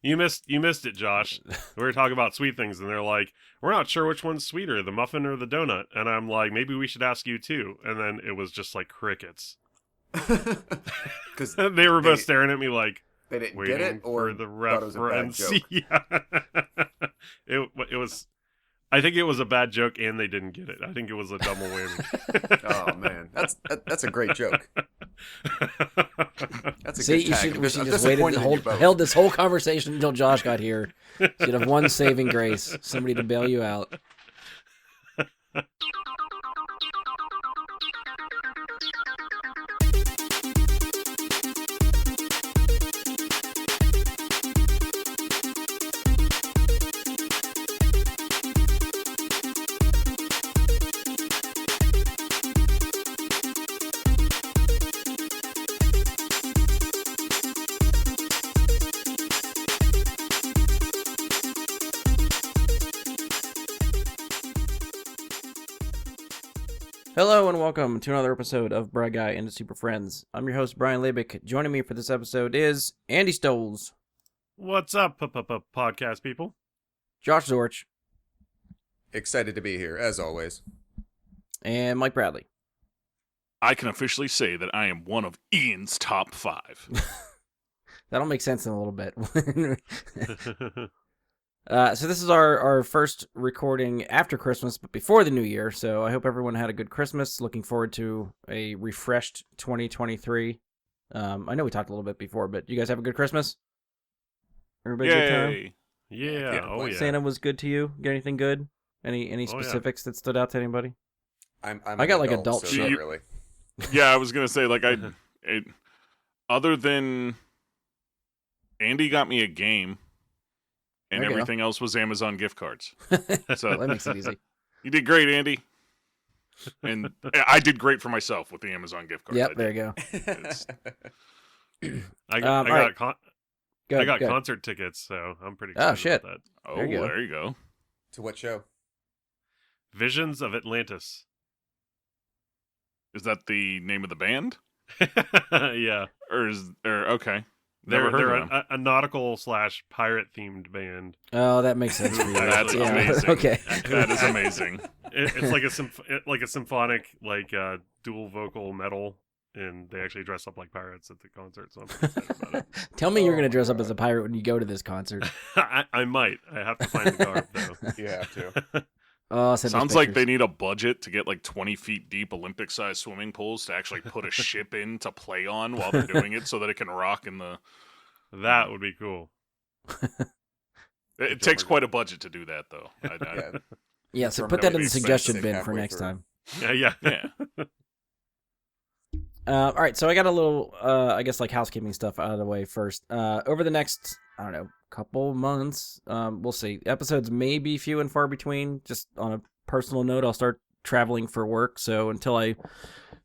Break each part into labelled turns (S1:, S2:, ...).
S1: You missed it, Josh. We were talking about sweet things, and they're like, "We're not sure which one's sweeter, the muffin or the donut." And I'm like, "Maybe we should ask you too." And then it was just like crickets.
S2: Because
S1: they were both staring at me like
S2: they didn't
S1: waiting
S2: get it, or
S1: for the
S2: thought it was a bad
S1: reference.
S2: joke.
S1: Yeah. It was. I think it was a bad joke, and they didn't get it. I think it was a double whammy.
S2: Oh man, that's a great joke. That's a
S3: See,
S2: good tag.
S3: we should just held this whole conversation until Josh got here. Should have one saving grace, somebody to bail you out. Hello and welcome to another episode of Brad Guy and the Super Friends. I'm your host, Brian Labick. Joining me for this episode is Andy Stoles.
S1: What's up, podcast people?
S3: Josh Zorch.
S2: Excited to be here, as always.
S3: And Mike Bradley.
S4: I can officially say that I am one of Ian's top 5.
S3: That'll make sense in a little bit. So this is our first recording after Christmas, but before the new year. So I hope everyone had a good Christmas. Looking forward to a refreshed 2023. I know we talked a little bit before, but you guys have a good Christmas? Everybody good time?
S1: Yeah. Oh, yeah.
S3: Santa was good to you? Get anything good? Any specifics that stood out to anybody?
S2: I
S3: got like adult
S2: so
S3: shit.
S2: not really.
S4: Yeah, I was going to say, like, other than Andy got me a game, and everything else was Amazon gift cards. So
S3: Well, that makes it easy.
S4: You did great, Andy. And I did great for myself with the Amazon gift cards.
S3: Yep, there you go.
S1: I got
S3: Good.
S1: concert tickets, so I'm pretty excited about that.
S4: Oh,
S3: There you go.
S4: there you go.
S2: To what show?
S1: Visions of Atlantis.
S4: Is that the name of the band?
S1: Yeah.
S4: Or okay. Never heard
S1: They're
S4: of them.
S1: a nautical / pirate themed band.
S3: Oh, that makes sense for you.
S4: That's
S3: Yeah.
S4: amazing.
S3: Okay.
S4: That is amazing.
S1: It's like a symphonic, dual vocal metal, and they actually dress up like pirates at the concert. So I'm pretty excited about it.
S3: Tell me you're going to dress up as a pirate when you go to this concert.
S1: I might. I have to find the garb though.
S2: You have to.
S3: Oh, send us
S4: Sounds like they
S3: pictures.
S4: need a budget to get like 20 feet deep Olympic-sized swimming pools to actually put a ship in to play on while they're doing it so that it can rock in the...
S1: That would be cool.
S4: It takes quite a budget to do that, though.
S3: Yeah, so
S2: From
S3: put that in the
S2: nobody's
S3: suggestion
S2: sick
S3: bin for
S2: halfway
S3: next
S2: through.
S3: time.
S1: Yeah.
S4: Yeah.
S3: All right, so I got a little, I guess, like housekeeping stuff out of the way first. Over the next, I don't know, couple months, we'll see. Episodes may be few and far between. Just on a personal note, I'll start traveling for work, so until I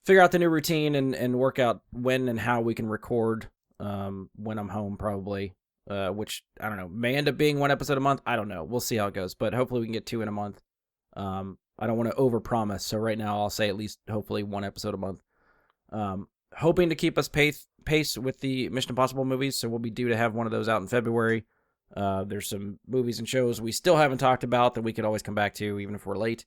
S3: figure out the new routine and work out when and how we can record when I'm home, probably, which, I don't know, may end up being one episode a month. I don't know. We'll see how it goes, but hopefully we can get 2 in a month. I don't want to overpromise, so right now I'll say at least hopefully 1 episode a month. Hoping to keep us pace with the Mission Impossible movies, so we'll be due to have one of those out in February. There's some movies and shows we still haven't talked about that we could always come back to, even if we're late.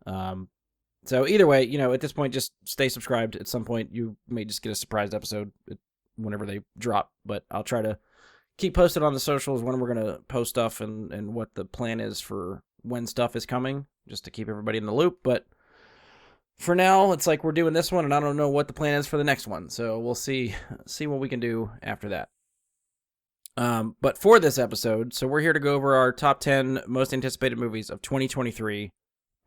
S3: So either way, at this point, just stay subscribed. At some point, you may just get a surprised episode whenever they drop, but I'll try to keep posted on the socials when we're going to post stuff and what the plan is for when stuff is coming, just to keep everybody in the loop. But for now, it's like we're doing this one, and I don't know what the plan is for the next one, so we'll see what we can do after that. But for this episode, so we're here to go over our top 10 most anticipated movies of 2023.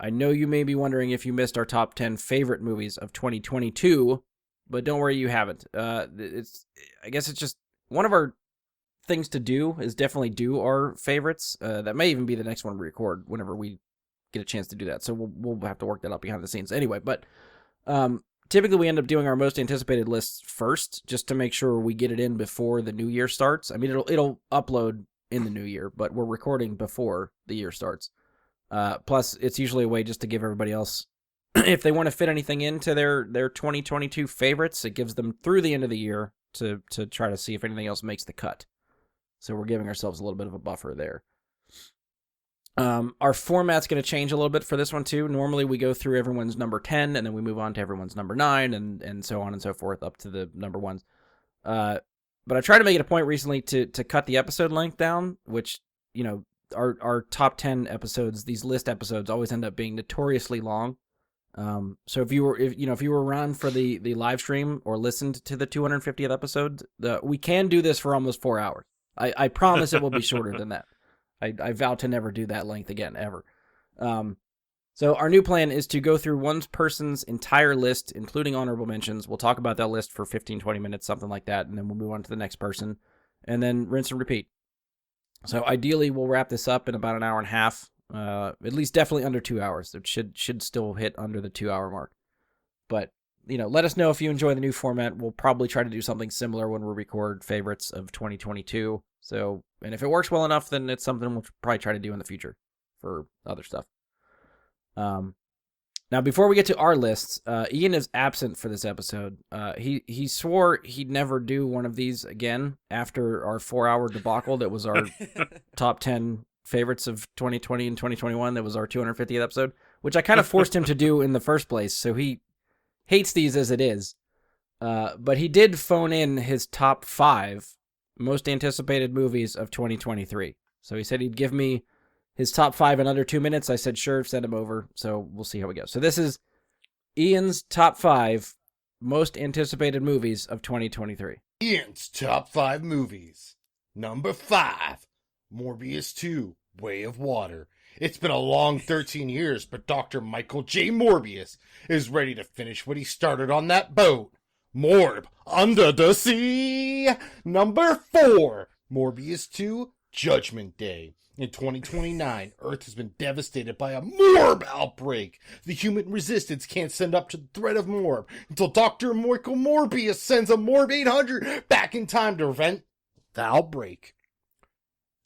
S3: I know you may be wondering if you missed our top 10 favorite movies of 2022, but don't worry, you haven't. I guess it's just one of our things to do is definitely do our favorites. That may even be the next one we record whenever we get a chance to do that. So we'll have to work that out behind the scenes anyway. But typically we end up doing our most anticipated lists first, just to make sure we get it in before the new year starts. I mean, it'll upload in the new year, but we're recording before the year starts. Plus, it's usually a way just to give everybody else, if they want to fit anything into their 2022 favorites, it gives them through the end of the year to try to see if anything else makes the cut. So we're giving ourselves a little bit of a buffer there. Our format's going to change a little bit for this one too. Normally we go through everyone's number 10 and then we move on to everyone's number 9 and so on and so forth up to the number 1s. But I tried to make it a point recently to cut the episode length down, which, you know, our top 10 episodes, these list episodes always end up being notoriously long. So if you were around for the live stream or listened to the 250th episode, we can do this for almost 4 hours. I promise it will be shorter than that. I vow to never do that length again, ever. So our new plan is to go through one person's entire list, including honorable mentions. We'll talk about that list for 15, 20 minutes, something like that, and then we'll move on to the next person, and then rinse and repeat. So ideally, we'll wrap this up in about an hour and a half, at least definitely under 2 hours. It should still hit under the 2 hour mark. But, you know, let us know if you enjoy the new format. We'll probably try to do something similar when we record favorites of 2022. So, and if it works well enough, then it's something we'll probably try to do in the future for other stuff. Now, before we get to our lists, Ian is absent for this episode. He swore he'd never do one of these again after our 4 hour debacle that was our top 10 favorites of 2020 and 2021. That was our 250th episode, which I kind of forced him to do in the first place. So he hates these as it is. But he did phone in his top 5 most anticipated movies of 2023. So he said he'd give me his top 5 in under 2 minutes. I said, sure, send him over. So we'll see how we go. So this is Ian's top 5 most anticipated movies of 2023.
S5: Ian's top 5 movies. Number 5, Morbius 2, Way of Water. It's been a long 13 years, but Dr. Michael J. Morbius is ready to finish what he started on that boat. Morb, Under the Sea. Number 4, Morbius 2, Judgment Day. In 2029, Earth has been devastated by a Morb outbreak. The human resistance can't send up to the threat of Morb until Dr. Michael Morbius sends a Morb 800 back in time to prevent the outbreak.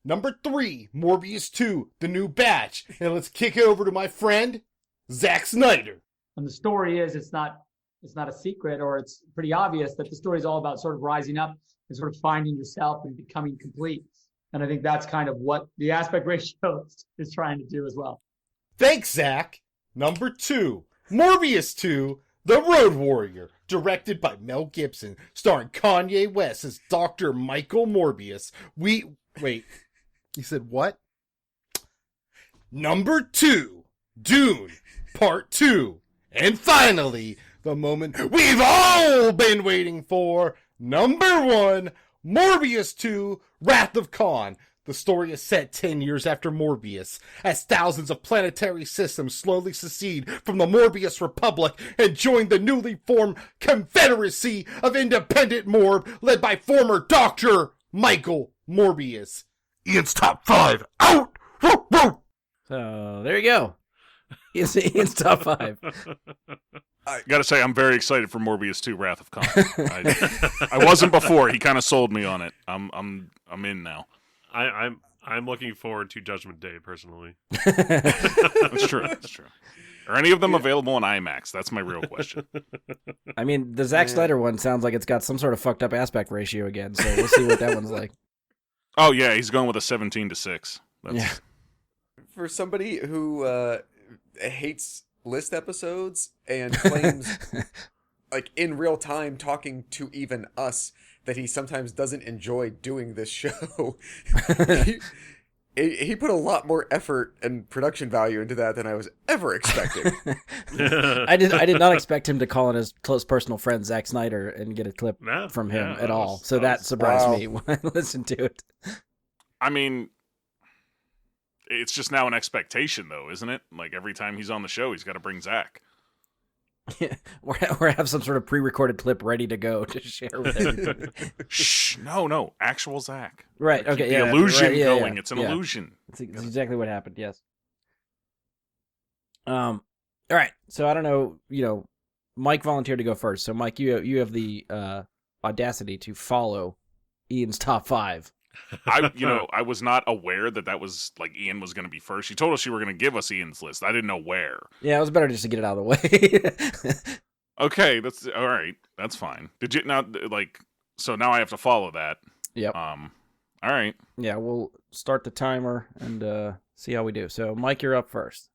S5: Number 3, Morbius 2, The New Batch. And let's kick it over to my friend, Zack Snyder.
S6: And the story is, it's not a secret, or it's pretty obvious that the story is all about sort of rising up and sort of finding yourself and becoming complete. And I think that's kind of what the aspect ratio is trying to do as well.
S5: Thanks, Zach. Number 2, Morbius 2, The Road Warrior, directed by Mel Gibson, starring Kanye West as Dr. Michael Morbius. Wait, you said what? Number 2, Dune, Part 2. And finally, the moment we've all been waiting for, number 1, Morbius 2, Wrath of Khan. The story is set 10 years after Morbius, as thousands of planetary systems slowly secede from the Morbius Republic and join the newly formed Confederacy of Independent Morb, led by former Dr. Michael Morbius. Ian's top 5 out! Woo, woo.
S3: So there you go. Ian's top 5.
S4: I gotta say, I'm very excited for Morbius 2: Wrath of Khan. I wasn't before. He kind of sold me on it. I'm in now.
S1: I'm looking forward to Judgment Day personally.
S4: That's true. That's true. Are any of them available in IMAX? That's my real question.
S3: I mean, the Zack Snyder one sounds like it's got some sort of fucked up aspect ratio again, so we'll see what that one's like.
S4: Oh yeah, he's going with a 17:6.
S3: Yeah.
S2: For somebody who hates list episodes and claims, like in real time, talking to even us, that he sometimes doesn't enjoy doing this show. He put a lot more effort and production value into that than I was ever expecting.
S3: I did not expect him to call in his close personal friend Zack Snyder and get a clip from him at all. So that surprised me when I listened to it. I
S4: mean, it's just now an expectation, though, isn't it? Like every time he's on the show, he's got to bring Zach.
S3: Yeah, or have some sort of pre-recorded clip ready to go to share with everybody.
S4: Shh, no, actual Zach.
S3: Right, okay,
S4: the illusion going. It's an illusion.
S3: That's exactly what happened, yes. All right, so I don't know, Mike volunteered to go first. So Mike, you have the audacity to follow Ian's top 5.
S4: I was not aware that was like Ian was going to be first. She told us you were going to give us Ian's list. I didn't know where.
S3: Yeah, it was better just to get it out of the way.
S4: Okay, that's all right. That's fine. Did you now so now I have to follow that?
S3: Yep.
S4: All right.
S3: Yeah, we'll start the timer and see how we do. So, Mike, you're up first.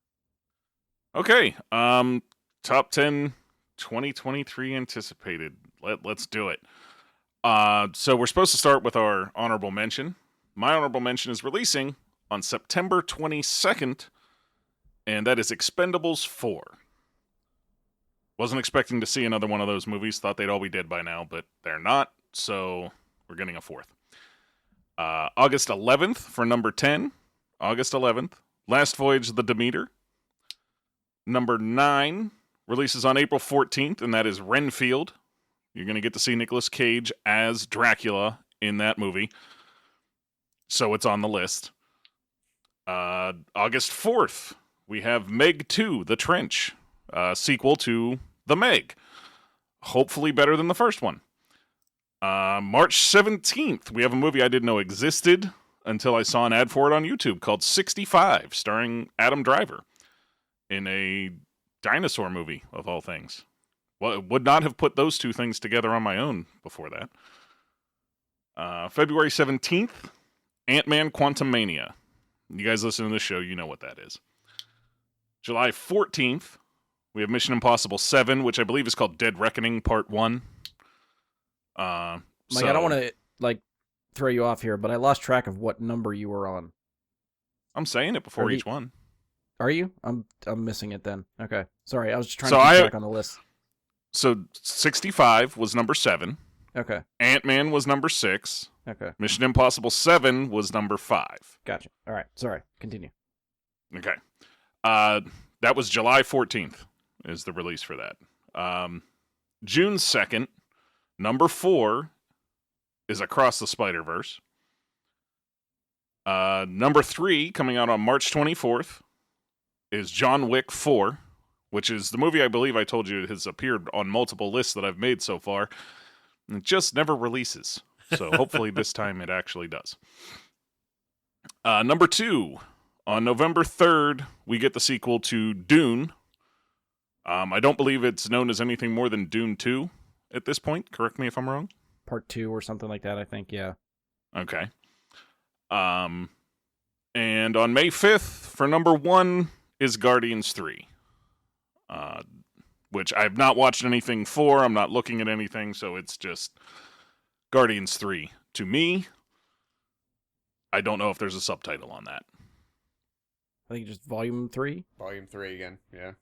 S4: Okay. Top 10 2023 anticipated. Let's do it. So we're supposed to start with our honorable mention. My honorable mention is releasing on September 22nd, and that is Expendables 4. Wasn't expecting to see another one of those movies. Thought they'd all be dead by now, but they're not, so we're getting a fourth. August 11th for number 10. August 11th. Last Voyage of the Demeter. Number 9 releases on April 14th, and that is Renfield. You're going to get to see Nicolas Cage as Dracula in that movie. So it's on the list. August 4th, we have Meg 2, The Trench, sequel to The Meg. Hopefully better than the first one. March 17th, we have a movie I didn't know existed until I saw an ad for it on YouTube called 65, starring Adam Driver in a dinosaur movie, of all things. Well, would not have put those two things together on my own before that. February 17th, Ant-Man Quantumania. You guys listen to this show, you know what that is. July 14th, we have Mission Impossible 7, which I believe is called Dead Reckoning Part 1.
S3: Mike, I don't want to throw you off here, but I lost track of what number you were on.
S4: I'm saying it before each one.
S3: Are you? I'm missing it then. Okay. Sorry, I was just trying to keep track on the list.
S4: So 65 was number 7.
S3: Okay.
S4: Ant-Man was number 6.
S3: Okay.
S4: Mission Impossible 7 was number 5.
S3: Gotcha. All right. Sorry. Continue.
S4: Okay. That was July 14th is the release for that. June 2nd, number 4 is Across the Spider-Verse. Number 3, coming out on March 24th, is John Wick 4, which is the movie I believe I told you has appeared on multiple lists that I've made so far. And it just never releases. So hopefully this time it actually does. Number 2, on November 3rd, we get the sequel to Dune. I don't believe it's known as anything more than Dune 2 at this point. Correct me if I'm wrong.
S3: Part 2 or something like that, I think, yeah.
S4: Okay. And on May 5th, for number 1, is Guardians 3. Which I've not watched anything for. I'm not looking at anything, so it's just Guardians 3. To me, I don't know if there's a subtitle on that.
S3: I think just Volume 3?
S2: Volume 3 again, yeah.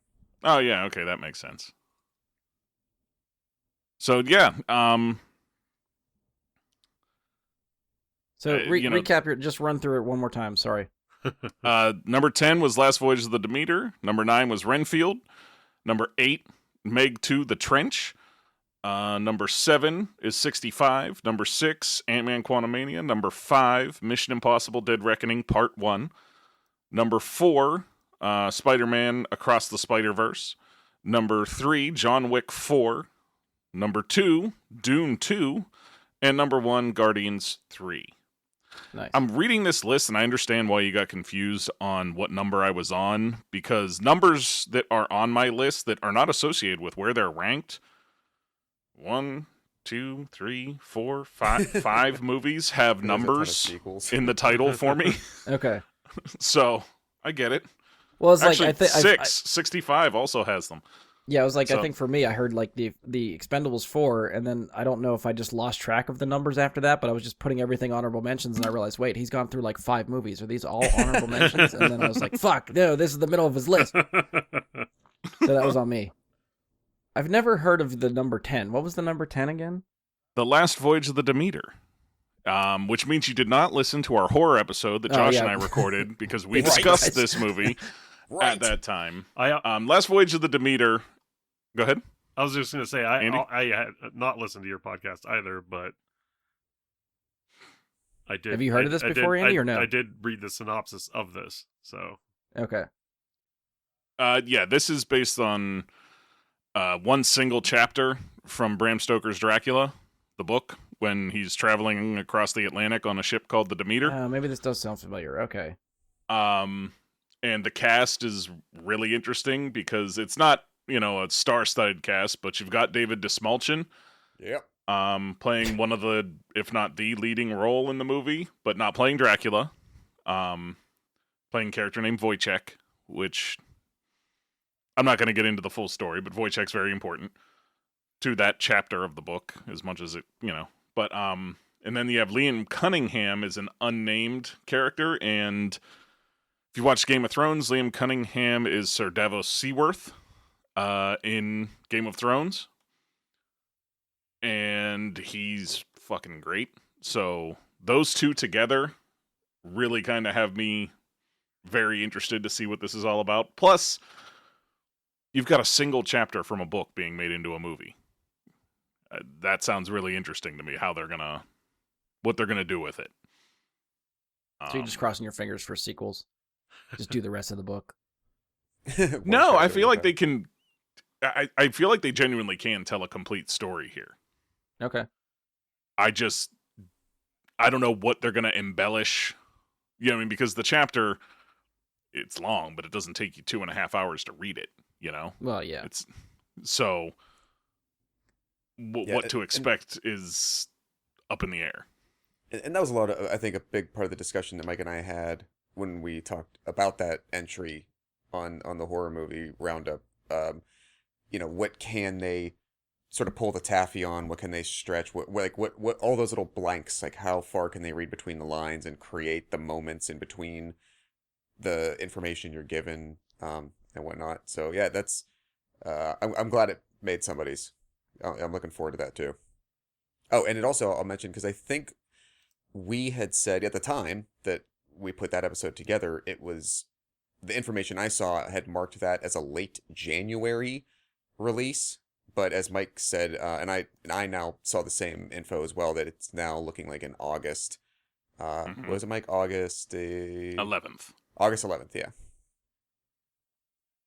S4: Oh, yeah, okay, that makes sense. So, yeah,
S3: So, recap just run through it one more time, sorry.
S4: Number 10 was Last Voyage of the Demeter. Number 9 was Renfield. Number 8, Meg 2, The Trench. Number 7 is 65. Number 6, Ant-Man Quantumania. Number 5, Mission Impossible Dead Reckoning Part 1. Number 4, Spider-Man Across the Spider-Verse. Number 3, John Wick 4. Number 2, Dune 2. And number 1, Guardians 3.
S3: Nice.
S4: I'm reading this list and I understand why you got confused on what number I was on, because numbers that are on my list that are not associated with where they're ranked, 1, 2, 3, 4, 5 movies have numbers in the title for me.
S3: Okay.
S4: So I get it.
S3: Well, it's
S4: actually,
S3: like
S4: 65 also has them.
S3: Yeah, it was like,
S4: So-
S3: I think for me, I heard like the Expendables 4, and then I don't know if I just lost track of the numbers after that, but I was just putting everything honorable mentions, and I realized, wait, he's gone through like 5 movies. Are these all honorable mentions? And then I was like, fuck, no, this is the middle of his list. So that was on me. I've never heard of the number 10. What was the number 10 again?
S4: The Last Voyage of the Demeter. Which means you did not listen to our horror episode that Josh and I recorded, because we discussed this movie at that time. Last Voyage of the Demeter. Go ahead.
S1: I was just going to say, I
S4: Andy?
S1: had not listened to your podcast either, but I did.
S3: Have you heard of this before, Andy, or no?
S1: I did read the synopsis of this, so.
S3: Okay.
S4: Yeah, this is based on one single chapter from Bram Stoker's Dracula, the book, when he's traveling across the Atlantic on a ship called the Demeter.
S3: Maybe this does sound familiar. Okay.
S4: And the cast is really interesting because it's not, a star-studded cast, but you've got David Desmalchin
S2: Yep.
S4: playing one of the, if not the leading role in the movie, but not playing Dracula. Playing a character named Wojciech, which I'm not going to get into the full story, but Wojciech's very important to that chapter of the book, as much as it, But and then you have Liam Cunningham as an unnamed character, and if you watch Game of Thrones, Liam Cunningham is Sir Davos Seaworth in Game of Thrones, and he's fucking great. So those two together really kind of have me very interested to see what this is all about. Plus, you've got a single chapter from a book being made into a movie. That sounds really interesting to me, what they're gonna do with it.
S3: So you're just crossing your fingers for sequels. Just do the rest of the book.
S4: No, I feel like they can. I feel like they genuinely can tell a complete story here.
S3: Okay.
S4: I don't know what they're gonna embellish. You know what I mean? Because the chapter, it's long, but it doesn't take you 2.5 hours to read it.
S3: Well, yeah.
S4: It's so. What to expect is up in the air.
S2: And that was a lot of, I think, a big part of the discussion that Mike and I had when we talked about that entry on the horror movie roundup. What can they sort of pull the taffy on? What can they stretch? What all those little blanks, like how far can they read between the lines and create the moments in between the information you're given, and whatnot. So yeah, that's I'm glad it made somebody's. I'm looking forward to that too. Oh, and it also, I'll mention, because I think we had said at the time that we put that episode together, it was the information I saw had marked that as a late January release. But as Mike said, and I now saw the same info as well, that it's now looking like in August. What was it, Mike? August
S4: 11th.
S2: August 11th, yeah.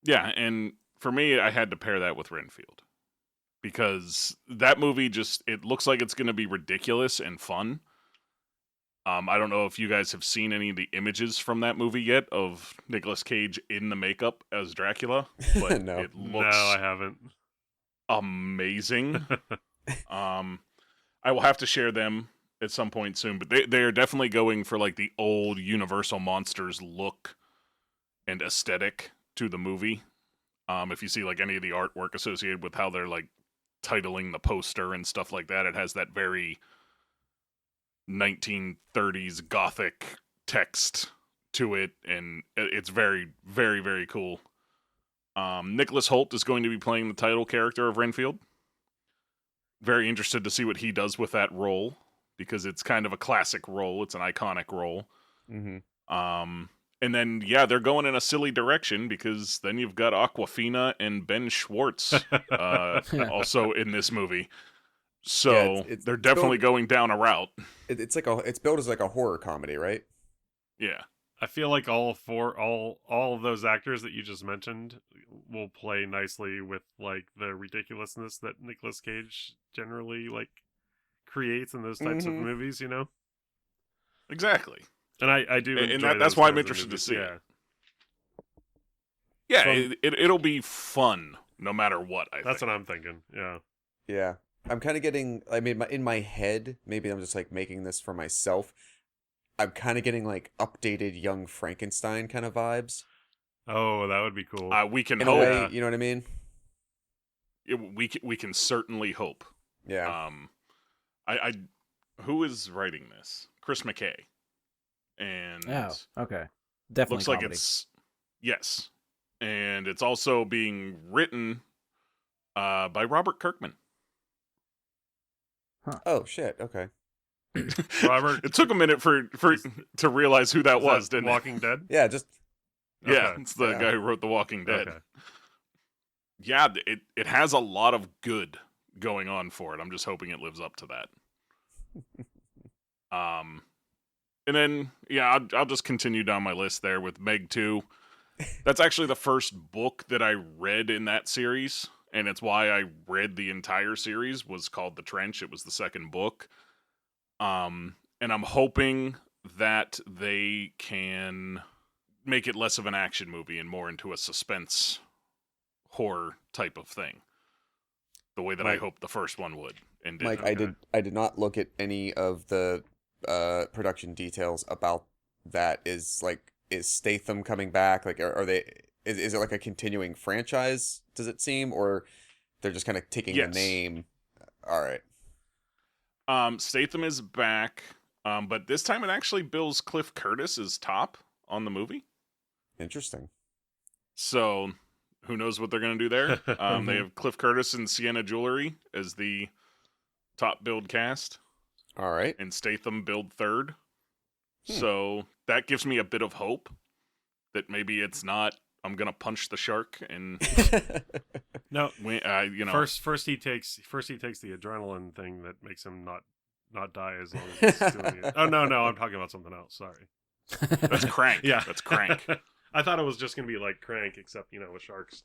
S4: Yeah, and for me, I had to pair that with Renfield. Because that movie it looks like it's going to be ridiculous and fun. I don't know if you guys have seen any of the images from that movie yet of Nicolas Cage in the makeup as Dracula, but
S2: No.
S4: it looks
S1: No, I haven't.
S4: amazing. I will have to share them at some point soon, but they are definitely going for like the old Universal Monsters look and aesthetic to the movie. If you see like any of the artwork associated with how they're like titling the poster and stuff like that, it has that very 1930s gothic text to it, and it's very, very, very cool. Nicholas Hoult is going to be playing the title character of Renfield. Very interested to see what he does with that role, because it's kind of a classic role. It's an iconic role.
S2: Mm-hmm.
S4: And then, yeah, they're going in a silly direction, because then you've got Awkwafina and Ben Schwartz also in this movie. So
S2: Yeah,
S4: they're definitely going down a route.
S2: It's billed as like a horror comedy, right?
S4: Yeah.
S1: I feel like all of those actors that you just mentioned will play nicely with like the ridiculousness that Nicolas Cage generally like creates in those types of movies,
S4: Exactly.
S1: And I do enjoy
S4: that's
S1: those
S4: why I'm
S1: kinds of
S4: interested to
S1: movies.
S4: see
S1: Yeah.
S4: it. Yeah, it'll be fun no matter what, I
S1: That's
S4: think.
S1: what I'm thinking. Yeah.
S2: Yeah. I'm kind of getting, I mean, in my head, maybe I'm just like making this for myself. I'm kind of getting like updated Young Frankenstein kind of vibes.
S1: Oh, that would be cool.
S4: We can
S2: In a
S4: hope.
S2: way, you know what I mean?
S4: We can certainly hope.
S2: Yeah.
S4: I who is writing this? Chris McKay. And
S3: okay. Definitely
S4: looks like
S3: comedy.
S4: yes. And it's also being written by Robert Kirkman.
S2: Oh, shit. Okay.
S1: Robert,
S4: It took a minit for to realize who that
S1: is
S4: was,
S1: that
S4: didn't
S1: Walking Dead?
S2: Yeah, just,
S4: it? Yeah,
S1: Okay.
S4: it's the
S2: Yeah.
S4: guy who wrote The Walking Dead.
S1: Okay.
S4: Yeah, it has a lot of good going on for it. I'm just hoping it lives up to that. And then I'll just continue down my list there with Meg 2. That's actually the first book that I read in that series, and it's why I read the entire series. Was called The Trench. It was the second book. And I'm hoping that they can make it less of an action movie and more into a suspense horror type of thing. The way that I
S2: Right.
S4: hope the first one would. And
S2: Mike,
S1: Okay.
S2: I did not look at any of the production details about that. Is Statham coming back? Like, are they? Is it like a continuing franchise? Does it seem, or they're just kind of taking the
S4: Yes.
S2: name? All right,
S4: Statham is back, but this time it actually bills Cliff Curtis as top on the movie.
S2: interesting.
S4: So who knows what they're going to do there? They have Cliff Curtis and Sienna Jewelry as the top billed cast,
S2: All right.
S4: and Statham billed third.
S2: Hmm.
S4: So that gives me a bit of hope that maybe it's not. I'm gonna punch the shark and
S1: No,
S4: win.
S1: first he takes the adrenaline thing that makes him not die as long as he's doing it. Oh no, I'm talking about something else. Sorry.
S4: That's Crank.
S1: Yeah,
S4: That's Crank.
S1: I thought it was just gonna be like Crank, except with sharks.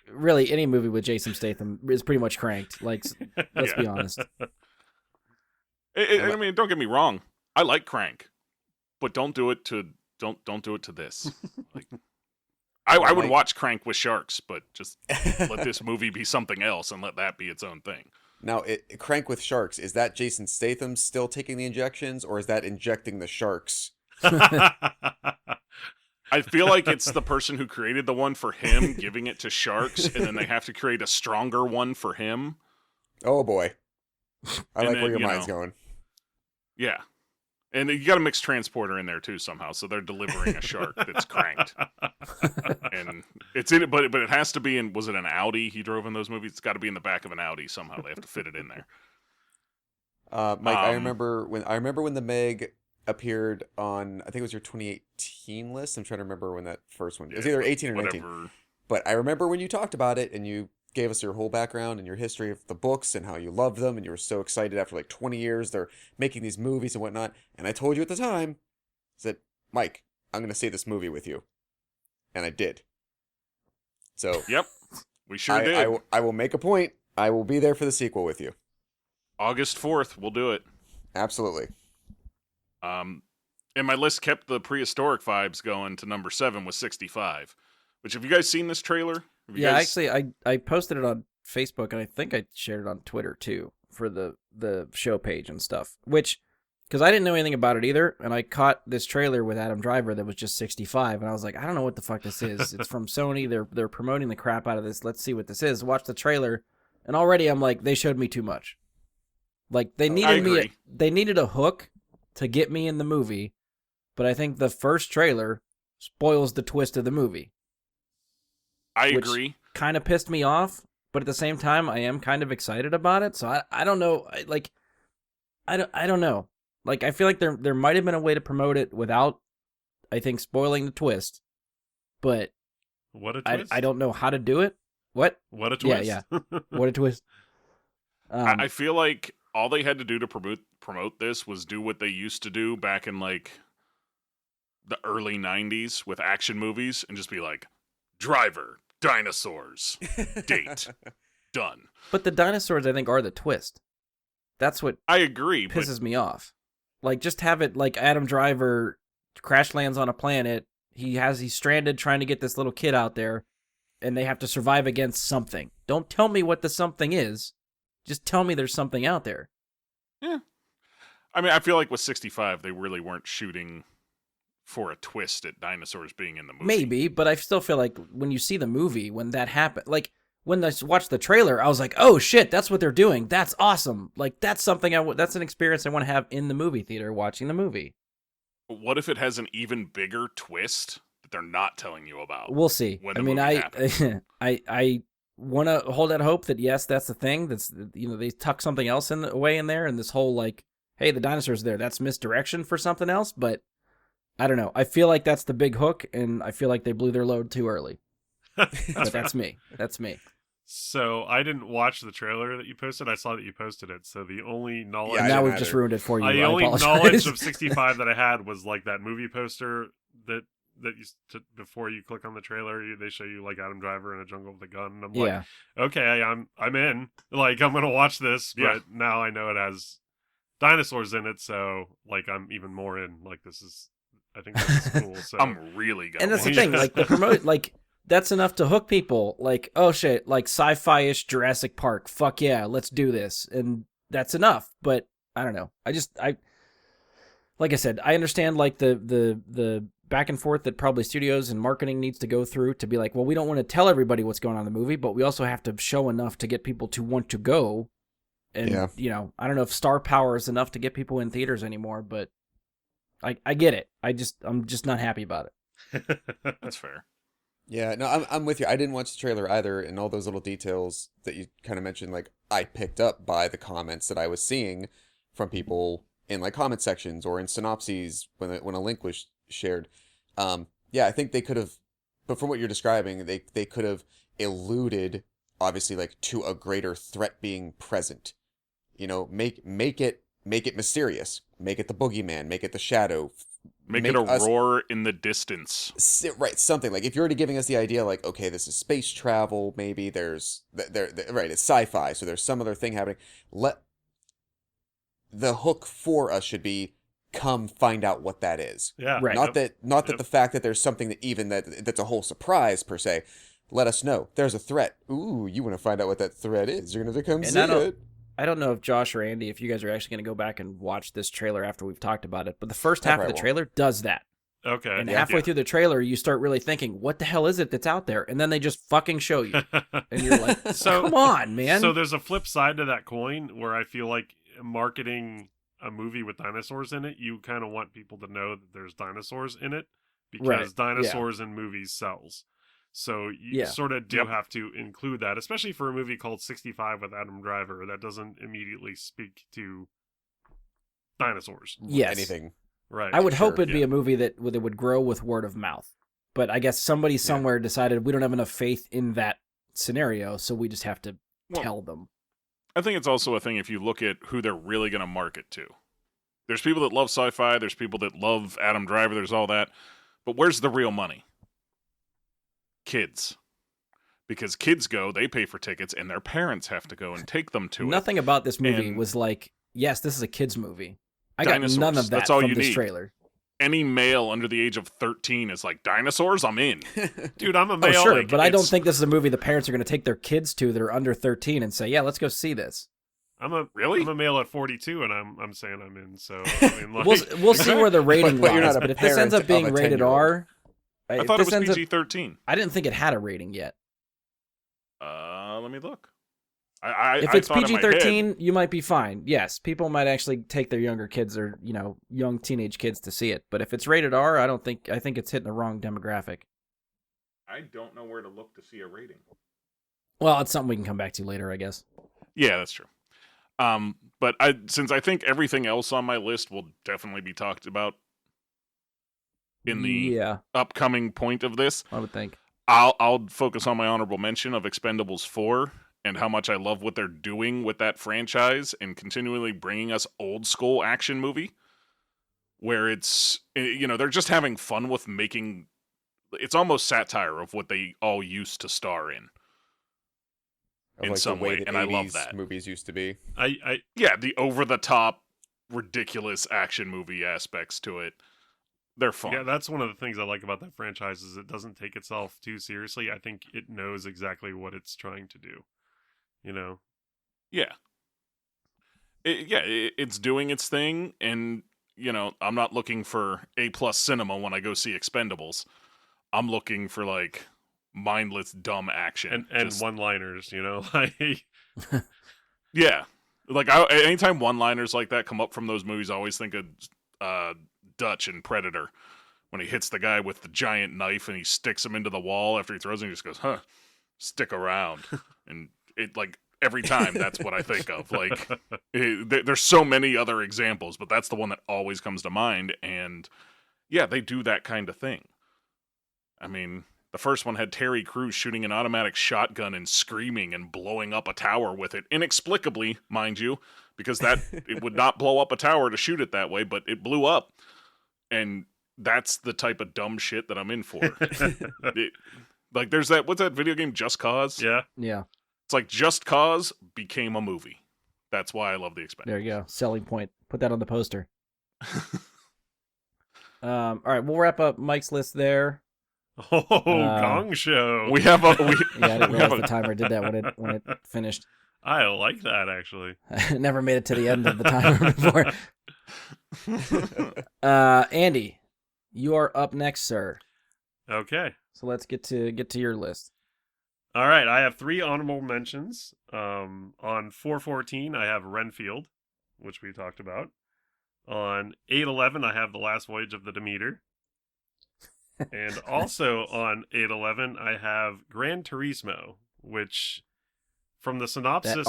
S3: Really, any movie with Jason Statham is pretty much cranked. Like, let's be honest.
S4: I mean, don't get me wrong. I like Crank, but don't do it to this. Like, I would watch Crank with sharks, but just let this movie be something else and let that be its own thing.
S2: Now, Crank with Sharks, is that Jason Statham still taking the injections, or is that injecting the sharks?
S4: I feel like it's the person who created the one for him giving it to sharks, and then they have to create a stronger one for him.
S2: Oh boy, I
S4: And
S2: like
S4: then,
S2: where your mind's going.
S4: Yeah. And you got a mixed transporter in there too somehow, so they're delivering a shark that's cranked, and it's in it. But it has to be in. Was it an Audi he drove in those movies? It's got to be in the back of an Audi somehow. They have to fit it in there.
S2: Mike, I remember when the Meg appeared on, I think it was your 2018 list. I'm trying to remember when that first one. It was either 18 or 19.
S4: Whatever.
S2: But I remember when you talked about it and you gave us your whole background and your history of the books and how you loved them and you were so excited after like 20 years they're making these movies and whatnot. And I told you at the time, I said, Mike, I'm going to see this movie with you. And I did. So
S4: Yep, we sure did.
S2: I will make a point. I will be there for the sequel with you.
S4: August 4th, we'll do it.
S2: Absolutely.
S4: And my list kept the prehistoric vibes going to number 7 with 65. Which, have you guys seen this trailer?
S3: Yeah, actually, I posted it on Facebook, and I think I shared it on Twitter, too, for the show page and stuff. Which, because I didn't know anything about it either, and I caught this trailer with Adam Driver that was just 65, and I was like, I don't know what the fuck this is. It's from Sony. They're promoting the crap out of this. Let's see what this is. Watch the trailer, and already I'm like, they showed me too much. Like, they needed a hook to get me in the movie, but I think the first trailer spoils the twist of the movie.
S4: I agree.
S3: Kind of pissed me off, but at the same time, I am kind of excited about it. So I don't know. I don't know. Like, I feel like there might have been a way to promote it without, I think, spoiling the twist. But
S1: What a twist!
S3: I don't know how to do it. What?
S1: What a twist!
S3: Yeah. What a twist.
S4: I feel like all they had to do to promote this was do what they used to do back in like the early 90s with action movies and just be like, Driver, dinosaurs, date, done.
S3: But the dinosaurs, I think, are the twist. That's what
S4: I agree, but
S3: pisses me off. Like, just have it like Adam Driver crash lands on a planet. He's stranded trying to get this little kid out there, and they have to survive against something. Don't tell me what the something is. Just tell me there's something out there.
S4: yeah. I mean, I feel like with 65, they really weren't shooting for a twist at dinosaurs being in the movie.
S3: Maybe, but I still feel like when you see the movie, when that happened, like when I watched the trailer, I was like, "Oh shit, that's what they're doing. That's awesome! Like that's something that's an experience I want to have in the movie theater watching the movie."
S4: But what if it has an even bigger twist that they're not telling you about?
S3: We'll see.
S4: When the
S3: I mean,
S4: movie happens?
S3: I want to hold out hope that yes, that's the thing. That's they tuck something else away in there, and this whole like, hey, the dinosaurs there. That's misdirection for something else, but. I don't know. I feel like that's the big hook, and I feel like they blew their load too early. But that's me. That's me.
S1: So I didn't watch the trailer that you posted. I saw that you posted it. So the only knowledge,
S2: Yeah,
S3: now we've
S2: either.
S3: just ruined it for you.
S1: the
S3: I
S1: only
S3: apologize.
S1: knowledge of 65 that I had was like that movie poster that before you click on the trailer, they show you like Adam Driver in a jungle with a gun, and I'm like,
S3: Yeah.
S1: okay, I'm in. Like I'm gonna watch this, but
S4: Yeah.
S1: now I know it has dinosaurs in it, so like I'm even more in. Like this is, I think this is cool. So
S4: I'm really gonna
S3: And that's the
S4: watch
S3: thing.
S4: this.
S3: Like the promote, like that's enough to hook people. Like, oh shit, like sci-fi-ish Jurassic Park. Fuck yeah, let's do this. And that's enough. But I don't know. Like I said, I understand like the back and forth that probably studios and marketing needs to go through to be like, well, we don't want to tell everybody what's going on in the movie, but we also have to show enough to get people to want to go. And, I don't know if star power is enough to get people in theaters anymore, but I get it. I'm just not happy about it.
S4: That's fair.
S2: Yeah, no, I'm with you. I didn't watch the trailer either, and all those little details that you kind of mentioned, like, I picked up by the comments that I was seeing from people in, like, comment sections or in synopses when a link was shared. Yeah, I think they could have, but from what you're describing, they could have alluded, obviously, like, to a greater threat being present. You know, make it mysterious. Make it the boogeyman. Make it the shadow.
S4: Make it a roar in the distance.
S2: Right, something like if you're already giving us the idea, like, okay, this is space travel. Maybe there's right, it's sci-fi, so there's some other thing happening. The hook for us should be come find out what that is.
S1: Yeah,
S3: right.
S2: Not that the fact that there's something that even that's a whole surprise per se. Let us know there's a threat. Ooh, you want to find out what that threat is? You're gonna come see it.
S3: I don't know if Josh or Andy, if you guys are actually going to go back and watch this trailer after we've talked about it, but the first half of the trailer does that.
S1: Okay.
S3: And halfway through the trailer, you start really thinking, what the hell is it that's out there? And then they just fucking show you. And you're like, come on, man.
S1: So there's a flip side to that coin where I feel like marketing a movie with dinosaurs in it, you kind of want people to know that there's dinosaurs in it because dinosaurs in movies sells. So you sort of do have to include that, especially for a movie called 65 with Adam Driver that doesn't immediately speak to dinosaurs.
S3: Yes.
S2: Anything.
S1: Right.
S3: I would hope it'd be a movie that would grow with word of mouth. But I guess somebody somewhere decided we don't have enough faith in that scenario, so we just have to tell them.
S4: I think it's also a thing if you look at who they're really going to market to. There's people that love sci-fi, there's people that love Adam Driver, there's all that. But where's the real money? Kids. Because kids go, they pay for tickets, and their parents have to go and take them to it.
S3: Nothing about this movie was like, yes, this is a kid's movie. I
S4: dinosaurs.
S3: got none of that
S4: That's all
S3: from
S4: you
S3: this
S4: need.
S3: trailer.
S4: Any male under the age of 13 is like, dinosaurs? I'm in.
S1: Dude, I'm a male.
S3: Oh, sure, but I don't think this is a movie the parents are going to take their kids to that are under 13 and say, yeah, let's go see this.
S1: I'm a male at 42, and I'm saying I'm in. So I mean, like,
S3: we'll see where the rating
S2: But you're
S3: lies.
S2: not a
S3: But if this ends up
S2: parent
S3: being
S2: of a
S3: rated
S2: 10-year-old.
S3: R,
S4: I thought it was PG-13.
S3: I didn't think it had a rating yet.
S4: Let me look.
S3: If it's PG-13, you might be fine. Yes, people might actually take their younger kids or young teenage kids to see it. But if it's rated R, I think it's hitting the wrong demographic.
S4: I don't know where to look to see a rating.
S3: Well, it's something we can come back to later, I guess.
S4: Yeah, that's true. But since I think everything else on my list will definitely be talked about in the upcoming point of this,
S3: I would think.
S4: I'll focus on my honorable mention of Expendables 4 and how much I love what they're doing with that franchise and continually bringing us old school action movie where it's, they're just having fun with making, it's almost satire of what they all used to star in
S2: Like
S4: some
S2: the way
S4: way,
S2: that
S4: and I
S2: 80s
S4: love that.
S2: movies used to be.
S4: The over-the-top, ridiculous action movie aspects to it. They're fun.
S1: Yeah, that's one of the things I like about that franchise is it doesn't take itself too seriously. I think it knows exactly what it's trying to do.
S4: Yeah. It's doing its thing, and, I'm not looking for A+ cinema when I go see Expendables. I'm looking for, like, mindless, dumb action.
S1: And one-liners, like...
S4: Yeah. Like, anytime one-liners like that come up from those movies, I always think of Dutch in Predator. When he hits the guy with the giant knife and he sticks him into the wall after he throws him, he just goes, stick around. And it, like, every time, that's what I think of. Like, there's so many other examples, but that's the one that always comes to mind. And, yeah, they do that kind of thing. I mean... The first one had Terry Crews shooting an automatic shotgun and screaming and blowing up a tower with it. Inexplicably, mind you, because it would not blow up a tower to shoot it that way, but it blew up. And that's the type of dumb shit that I'm in for. Like, there's what's that video game, Just Cause?
S1: Yeah.
S3: Yeah.
S4: It's like Just Cause became a movie. That's why I love the Expendables.
S3: There you go. Selling point. Put that on the poster. All right, we'll wrap up Mike's list there.
S1: Oh, Gong Show.
S4: We have a
S3: Yeah, I didn't
S4: we have
S3: realize the
S4: a
S3: timer did that when it finished.
S1: I like that actually.
S3: I never made it to the end of the timer before. Andy, you are up next, sir.
S1: Okay.
S3: So let's get to your list.
S1: All right. I have 3 honorable mentions. On 414, I have Renfield, which we talked about. On 811, I have The Last Voyage of the Demeter. And also on 811, I have Gran Turismo, which from the synopsis...
S3: That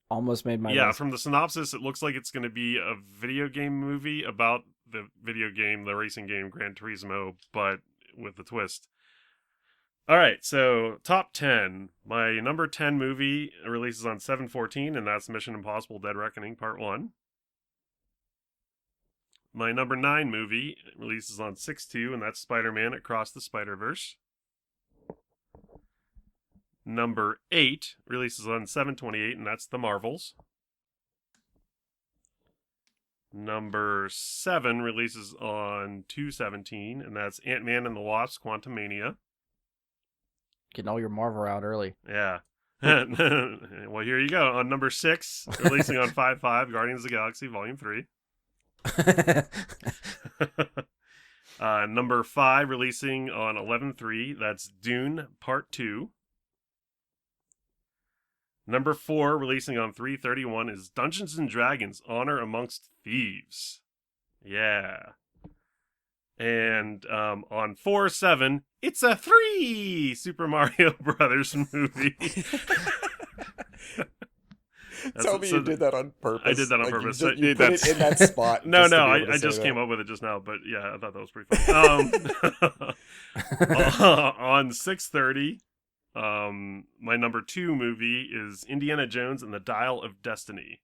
S3: almost made my list.
S1: From the synopsis, it looks like it's going to be a video game movie about the racing game Gran Turismo, but with a twist. All right, so top 10. My number 10 movie releases on 7/14, and that's Mission Impossible: Dead Reckoning Part 1. My number 9 movie releases on 6/2, and that's Spider-Man Across the Spider-Verse. Number 8 releases on 7/28, and that's The Marvels. Number 7 releases on 2/17, and that's Ant-Man and the Wasp: Quantumania.
S3: Getting all your Marvel out early.
S1: Yeah. Well, here you go. On number 6, releasing on 5/5, Guardians of the Galaxy Volume 3. Number 5, releasing on 11/3, that's Dune Part 2. Number 4, releasing on 3/31, is Dungeons & Dragons: Honor Amongst Thieves. Yeah. And on 4/7, it's a 3 Super Mario Brothers movie.
S2: Tell me you did that on purpose.
S1: I did that on purpose.
S2: You put it in that spot.
S1: No, I just came up with it just now, but yeah, I thought that was pretty funny. On 6/30, my number 2 movie is Indiana Jones and the Dial of Destiny.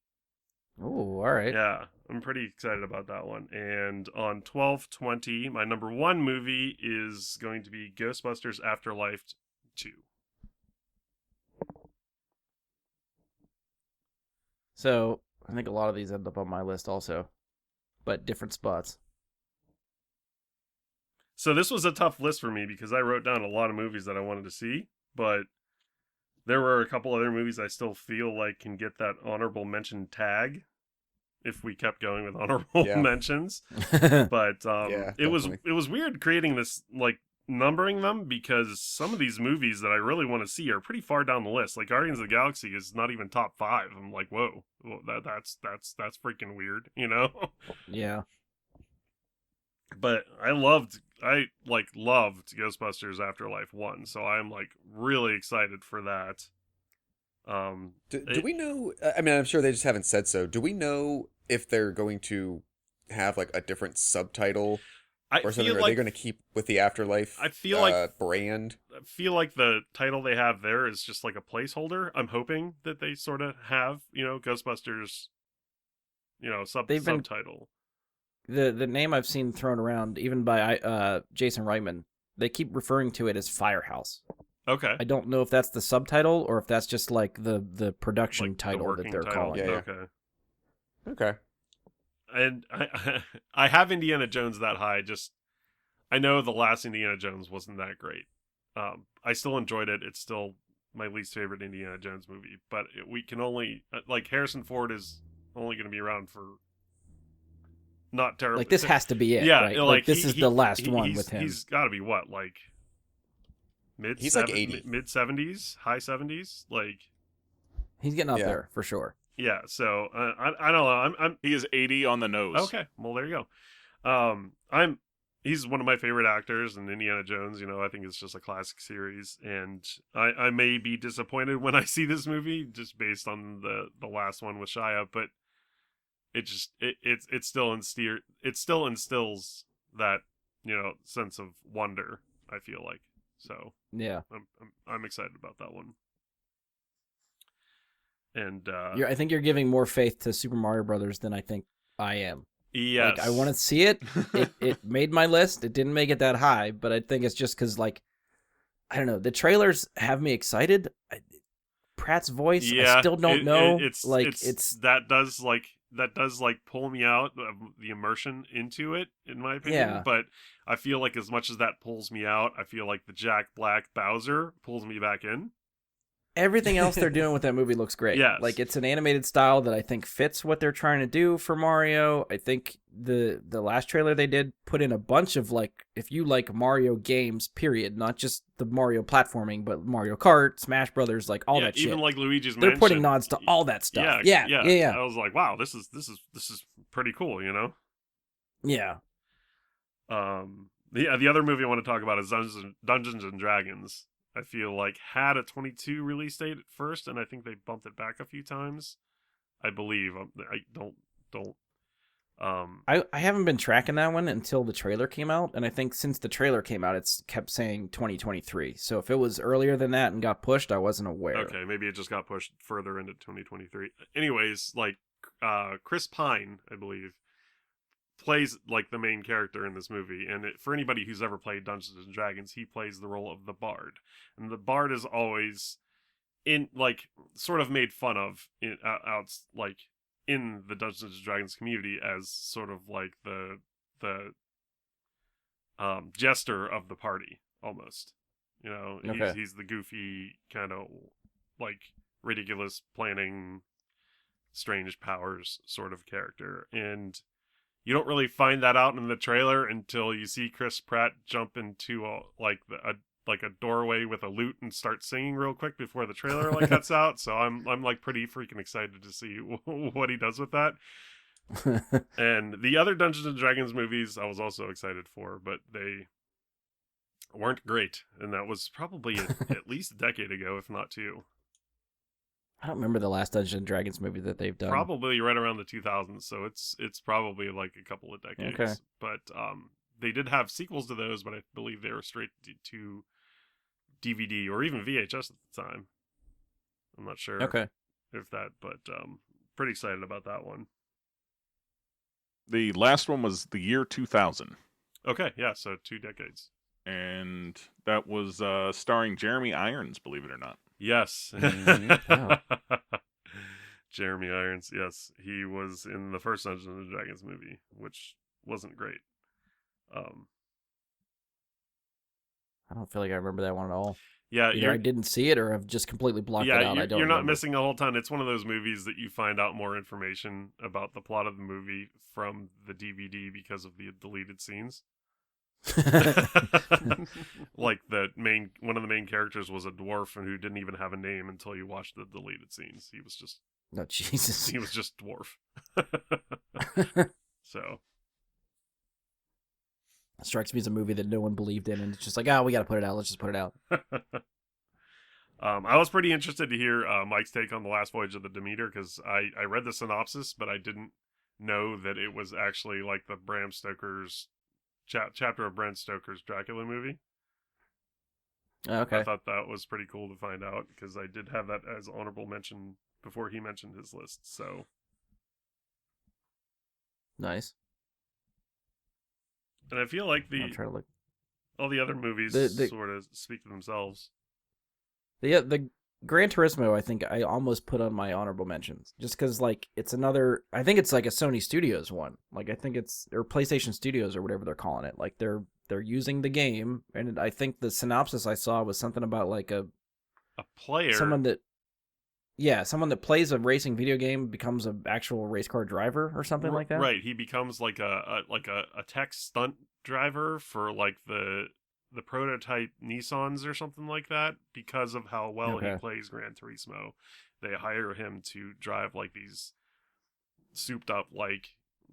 S3: Oh, all right.
S1: Yeah, I'm pretty excited about that one. And on 12/20, my number 1 movie is going to be Ghostbusters Afterlife 2.
S3: So I think a lot of these end up on my list also, but different spots.
S1: So this was a tough list for me because I wrote down a lot of movies that I wanted to see, but there were a couple other movies I still feel like can get that honorable mention tag if we kept going with honorable mentions. But it was weird creating this, like, numbering them, because some of these movies that I really want to see are pretty far down the list. Like Guardians of the Galaxy is not even top 5. I'm like, whoa, that's freaking weird, you know?
S3: Yeah.
S1: But I loved Ghostbusters Afterlife 1, so I'm like really excited for that.
S2: Do we know, I mean, I'm sure they just haven't said so. Do we know if they're going to have like a different subtitle or something? Or are they going to keep with the Afterlife brand?
S1: I feel like the title they have there is just like a placeholder. I'm hoping that they sort of have, Ghostbusters, subtitle.
S3: The name I've seen thrown around, even by Jason Reitman, they keep referring to it as Firehouse.
S1: Okay.
S3: I don't know if that's the subtitle or if that's just like the production title that they're calling it.
S1: Yeah.
S2: Okay.
S1: And I have Indiana Jones that high. I know the last Indiana Jones wasn't that great. I still enjoyed it. It's still my least favorite Indiana Jones movie. But we can only Harrison Ford is only going to be around for not terrible.
S3: Like this has to be it.
S1: Yeah,
S3: right? Like this is the last one with him.
S1: He's got to be what, like
S2: he's like 80,
S1: mid 70s, high 70s. Like
S3: he's getting up there for sure.
S1: Yeah, so I don't know.
S4: He is 80 on the nose.
S1: Okay, well there you go. He's one of my favorite actors, and Indiana Jones, I think it's just a classic series, and I may be disappointed when I see this movie just based on the last one with Shia, but it still instills that sense of wonder, I feel like. So
S3: yeah,
S1: I'm excited about that one. And
S3: I think you're giving more faith to Super Mario Brothers than I think I am.
S1: Yes,
S3: I want to see it. It made my list. It didn't make it that high, but I think it's just because, like, I don't know. The trailers have me excited. Pratt's voice, I still don't know.
S1: That does, like, that does like pull me out of the immersion into it, in my opinion.
S3: Yeah.
S1: But I feel like as much as that pulls me out, I feel like the Jack Black Bowser pulls me back in.
S3: Everything else they're doing with that movie looks great.
S1: Yes.
S3: Like, it's an animated style that I think fits what they're trying to do for Mario. I think the last trailer they did put in a bunch of, like, if you like Mario games, period, not just the Mario platforming, but Mario Kart, Smash Brothers, like all that shit.
S1: Even like Luigi's
S3: They're
S1: Mansion.
S3: putting nods to all that stuff. Yeah.
S1: I was like, wow, this is pretty cool, you know?
S3: Yeah.
S1: The other movie I want to talk about is Dungeons and Dragons. I feel like had a 22 release date at first, and I think they bumped it back a few times. I believe.
S3: I haven't been tracking that one until the trailer came out, and I think since the trailer came out, it's kept saying 2023. So if it was earlier than that and got pushed, I wasn't aware.
S1: Okay, maybe it just got pushed further into 2023. Anyways, like Chris Pine, I believe, plays like the main character in this movie, and for anybody who's ever played Dungeons and Dragons, he plays the role of the bard, and the bard is always in like sort of made fun of like in the Dungeons and Dragons community as sort of like the jester of the party almost, you know.
S3: Okay.
S1: He's the goofy kind of like ridiculous planning strange powers sort of character, and you don't really find that out in the trailer until you see Chris Pratt jump into a doorway with a lute and start singing real quick before the trailer like cuts out. So I'm like pretty freaking excited to see what he does with that. And the other Dungeons and Dragons movies I was also excited for, but they weren't great, and that was probably at least a decade ago, if not two.
S3: I don't remember the last Dungeons and Dragons movie that they've done.
S1: Probably right around the 2000s, so it's probably like a couple of decades.
S3: Okay.
S1: But they did have sequels to those, but I believe they were straight to DVD or even VHS at the time. I'm not sure
S3: Okay.
S1: if that, but pretty excited about that one.
S4: The last one was the year 2000,
S1: Okay, yeah, so 2 decades.
S4: and that was starring Jeremy Irons, believe it or not.
S1: Yes.
S3: Oh.
S1: Jeremy Irons, yes. He was in the first Dungeons and Dragons movie, which wasn't great.
S3: I don't feel like I remember that one at all.
S1: Yeah,
S3: Either I didn't see it or I've just completely blocked it out. I don't
S1: you're not
S3: remember.
S1: missing a whole ton. It's one of those movies that you find out more information about the plot of the movie from the DVD because of the deleted scenes. Like one of the main characters was a dwarf and who didn't even have a name until you watched the deleted scenes. He was just
S3: No, Jesus.
S1: he was just dwarf. So
S3: It strikes me as a movie that no one believed in, and it's just like, oh, we got to put it out. Let's just put it out.
S1: I was pretty interested to hear Mike's take on The Last Voyage of the Demeter, because I read the synopsis, but I didn't know that it was actually like the Bram Stoker's chapter of Bram Stoker's Dracula movie.
S3: Okay.
S1: I thought that was pretty cool to find out, because I did have that as honorable mention before he mentioned his list. So
S3: Nice.
S1: and I feel like
S3: I'm trying to look.
S1: all the other movies
S3: The-
S1: sort of speak for themselves.
S3: The Gran Turismo, I think I almost put on my honorable mentions just because, like, it's another. I think it's like a Sony Studios one. Like, I think it's or PlayStation Studios or whatever they're calling it. Like, they're using the game, and I think the synopsis I saw was something about like a
S1: player,
S3: someone that plays a racing video game becomes an actual race car driver or something like that.
S1: Right, he becomes like a tech stunt driver for like the prototype Nissans or something like that, because of how well he plays Gran Turismo. They hire him to drive like these souped up like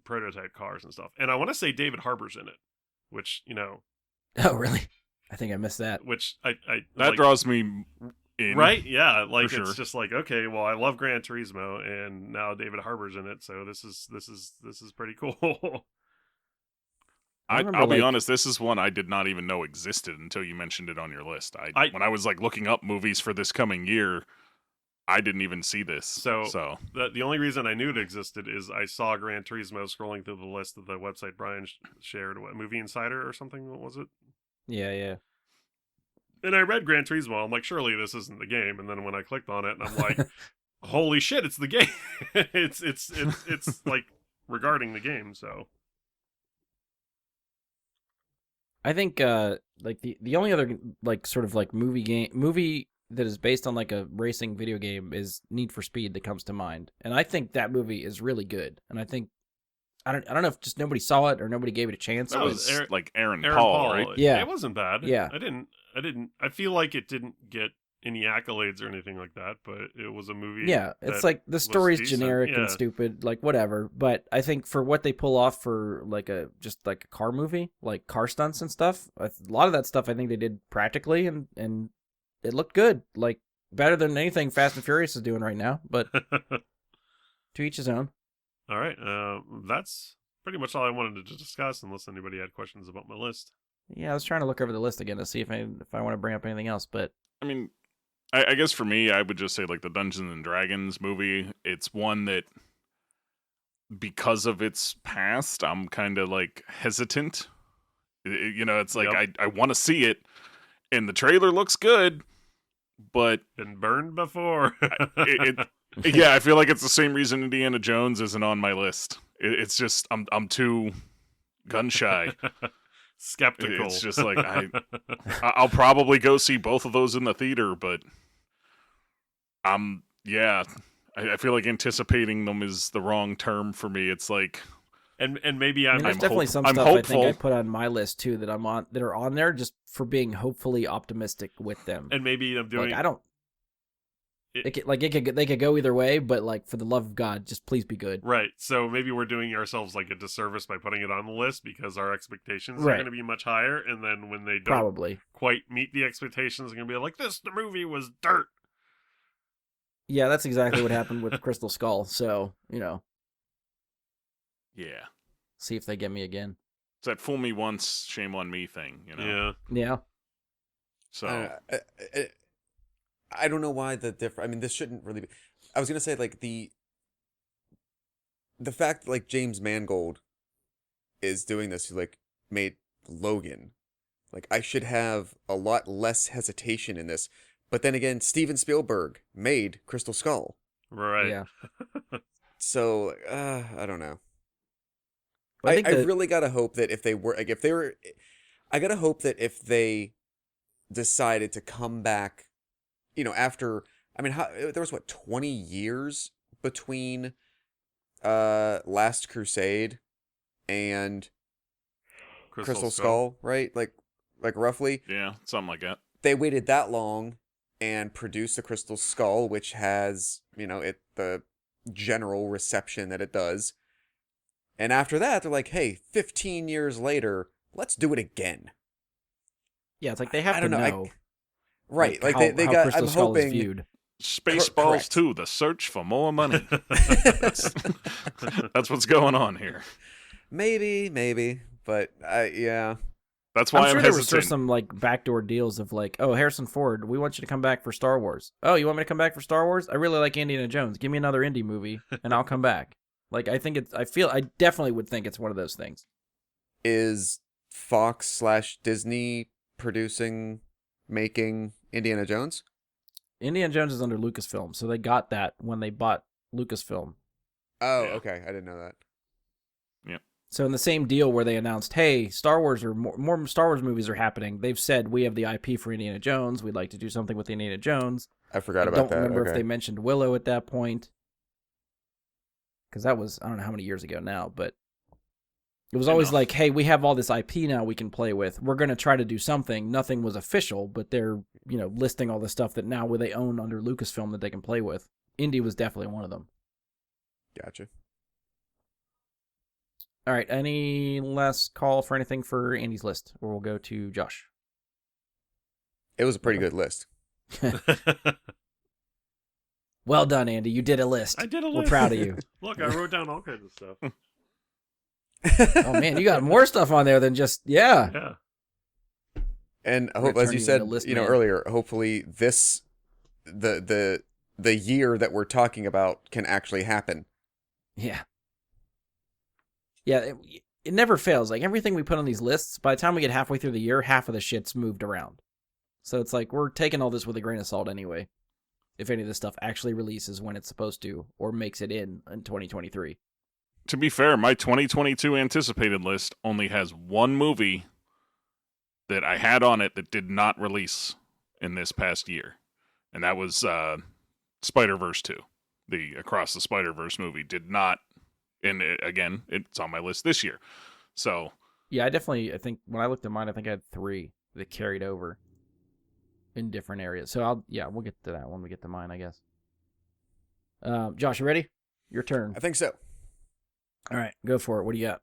S1: prototype cars and stuff. And I want to say David Harbour's in it, which, you know.
S3: Oh, really? I think I missed that.
S1: Which I
S4: That
S1: like,
S4: draws me in.
S1: right? Yeah, like it's
S4: sure.
S1: just like, okay, well, I love Gran Turismo, and now David Harbour's in it, so this is pretty cool.
S4: I'll be honest, this is one I did not even know existed until you mentioned it on your list. When I was like looking up movies for this coming year, I didn't even see this. So
S1: the only reason I knew it existed is I saw Gran Turismo scrolling through the list of the website Brian shared, Movie Insider or something. What was it?
S3: Yeah.
S1: And I read Gran Turismo. I'm like, surely this isn't the game. And then when I clicked on it, and I'm like, holy shit, it's the game. It's like regarding the game. So
S3: I think like the only other like sort of like movie that is based on like a racing video game is Need for Speed that comes to mind. And I think that movie is really good. And I think I don't know if just nobody saw it or nobody gave it a chance.
S4: That was like Aaron
S1: Aaron
S4: Paul, right?
S3: Yeah.
S1: it wasn't bad.
S3: Yeah.
S1: I didn't. I feel like it didn't get any accolades or anything like that, but it was a movie.
S3: Yeah, it's
S1: that
S3: like the
S1: was
S3: story's
S1: decent.
S3: generic
S1: Yeah.
S3: and stupid, like whatever. But I think for what they pull off for like a car movie, like car stunts and stuff, a lot of that stuff I think they did practically, and it looked good, like better than anything Fast and Furious is doing right now. But to each his own.
S1: All right, that's pretty much all I wanted to discuss. Unless anybody had questions about my list.
S3: Yeah, I was trying to look over the list again to see if I want to bring up anything else, but
S4: I mean, I guess for me, I would just say like the Dungeons and Dragons movie. It's one that, because of its past, I'm kind of like hesitant. You know, it's like
S1: Yep.
S4: I want to see it, and the trailer looks good, but
S1: Been burned before.
S4: yeah, I feel like it's the same reason Indiana Jones isn't on my list. It's just I'm too gun shy.
S1: Skeptical.
S4: It's just like I'll probably go see both of those in the theater, but I feel like anticipating them is the wrong term for me. It's like,
S1: and maybe
S3: I
S1: I'm
S3: mean, there's
S4: I'm
S3: definitely
S4: hope-
S3: some
S4: I'm
S3: stuff I think
S4: hopeful.
S3: I put on my list too that are on there just for being hopefully optimistic with them.
S1: and maybe I'm doing.
S3: Like I don't. They could go either way, but like for the love of God, just please be good.
S1: Right, so maybe we're doing ourselves like a disservice by putting it on the list because our expectations are
S3: Right.
S1: going to be much higher, and then when they don't
S3: Probably.
S1: quite meet the expectations, they're going to be like, the movie was dirt.
S3: Yeah, that's exactly what happened with Crystal Skull. So
S4: yeah,
S3: see if they get me again.
S4: it's that fool me once, shame on me thing, you know.
S1: Yeah.
S3: Yeah.
S4: So
S2: I don't know why the difference. I mean, this shouldn't really be. I was gonna say like the fact that like James Mangold is doing this, who like made Logan. Like I should have a lot less hesitation in this. But then again, Steven Spielberg made Crystal Skull.
S1: Right.
S3: Yeah.
S2: So I don't know.
S3: But I think
S2: I
S3: that-
S2: really gotta hope that if they were I gotta hope that if they decided to come back, after, I mean, there was 20 years between Last Crusade and Crystal Skull, right? Like roughly.
S4: yeah, something like that.
S2: They waited that long and produced the Crystal Skull, which has, the general reception that it does. And after that, they're like, hey, 15 years later, let's do it again.
S3: Yeah, it's like they have
S2: I
S3: to
S2: don't know.
S3: know.
S2: Right. Like,
S3: how,
S2: they
S3: how
S2: got,
S3: Crystal
S2: I'm
S3: Skull is
S2: hoping.
S3: viewed.
S4: Spaceballs
S2: Correct.
S4: 2, the search for more money. That's what's going on here.
S2: Maybe. But, yeah.
S4: That's why
S3: I'm
S4: I'm,
S3: sure there was
S4: hesitant.
S3: some like backdoor deals of like, oh, Harrison Ford, we want you to come back for Star Wars. Oh, you want me to come back for Star Wars? I really like Indiana Jones. Give me another indie movie, and I'll come back. Like, I definitely would think it's one of those things.
S2: Is Fox/Disney making Indiana Jones?
S3: Indiana Jones is under Lucasfilm, so they got that when they bought Lucasfilm.
S2: Oh,
S4: Yeah.
S2: okay. I didn't know that.
S3: So in the same deal where they announced, hey, Star Wars or more Star Wars movies are happening, they've said we have the IP for Indiana Jones. We'd like to do something with Indiana Jones.
S2: I forgot
S3: I
S2: about
S3: don't
S2: that.
S3: remember if
S2: Okay.
S3: they mentioned Willow at that point. Because that was, I don't know how many years ago now, but it was always
S4: Enough.
S3: like, hey, we have all this IP now we can play with. We're going to try to do something. Nothing was official, but they're, listing all the stuff that now they own under Lucasfilm that they can play with. Indy was definitely one of them.
S2: Gotcha.
S3: All right, any last call for anything for Andy's list? Or we'll go to Josh.
S2: It was a pretty good list.
S3: Well done, Andy. You did a list.
S1: I did a
S3: We're
S1: list.
S3: proud of you.
S1: Look, I wrote down all kinds of stuff.
S3: Oh, man, you got more stuff on there than just, yeah.
S1: Yeah.
S2: And I
S3: We're
S2: hope, as
S3: turning
S2: you
S3: you
S2: said,
S3: into list man.
S2: earlier, hopefully the year that we're talking about can actually happen.
S3: Yeah. Yeah, it never fails. Like, everything we put on these lists, by the time we get halfway through the year, half of the shit's moved around. So it's like, we're taking all this with a grain of salt anyway. if any of this stuff actually releases when it's supposed to or makes it in 2023.
S4: To be fair, my 2022 anticipated list only has one movie that I had on it that did not release in this past year, and that was Spider-Verse 2. The Across the Spider-Verse movie did not, and again, it's on my list this year. So
S3: Yeah, I think when I looked at mine, I think I had 3 that carried over in different areas. So we'll get to that when we get to mine, I guess. Josh, you ready? Your turn.
S2: I think so.
S3: All right, go for it. What do you got?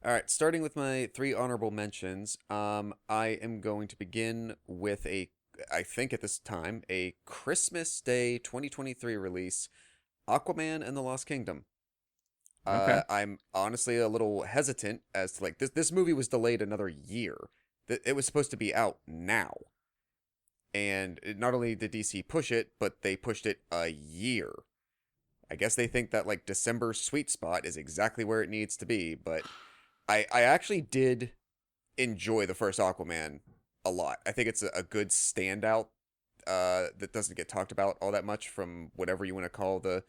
S2: All right, starting with my 3 honorable mentions, I am going to begin with I think at this time, a Christmas Day 2023 release, Aquaman and the Lost Kingdom.
S3: Okay.
S2: I'm honestly a little hesitant as to, like, this movie was delayed another year. It was supposed to be out now. And not only did DC push it, but they pushed it a year. I guess they think that, like, December's sweet spot is exactly where it needs to be, but I actually did enjoy the first Aquaman a lot. I think it's a good standout that doesn't get talked about all that much from whatever you want to call the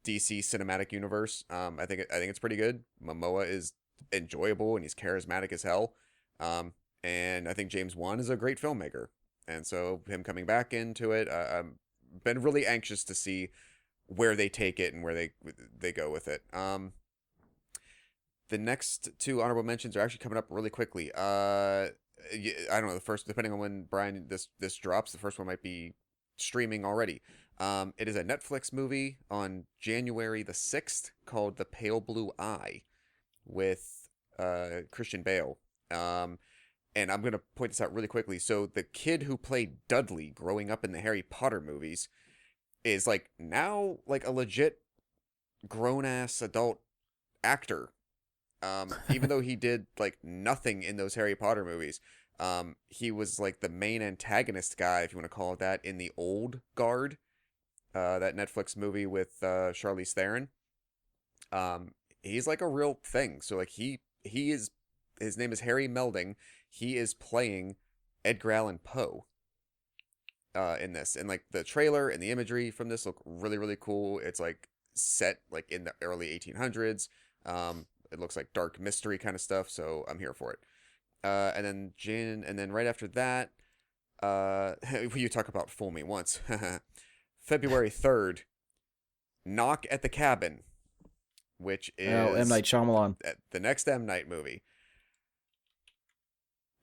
S2: DC cinematic universe. I think it's pretty good. Momoa is enjoyable and he's charismatic as hell. And I think James Wan is a great filmmaker. And so him coming back into it, I've been really anxious to see where they take it and where they go with it. The next 2 honorable mentions are actually coming up really quickly. I don't know, the first, depending on when Brian this drops, the first one might be streaming already. It is a Netflix movie on January the 6th called The Pale Blue Eye with Christian Bale. And I'm going to point this out really quickly. So the kid who played Dudley growing up in the Harry Potter movies is like now like a legit grown-ass adult actor. Even though he did like nothing in those Harry Potter movies. He was like the main antagonist guy, if you want to call it that, in The Old Guard, that Netflix movie with Charlize Theron. He's like a real thing. So like he is, his name is Harry Melding. He is playing Edgar Allan Poe in this, and like the trailer and the imagery from this look really, really cool. It's like set like in the early 1800s. It looks like dark mystery kind of stuff, so I'm here for it. And then right after that, you talk about fool me once. February 3rd, Knock at the Cabin, which is
S3: M. Night Shyamalan.
S2: the next M. Night movie.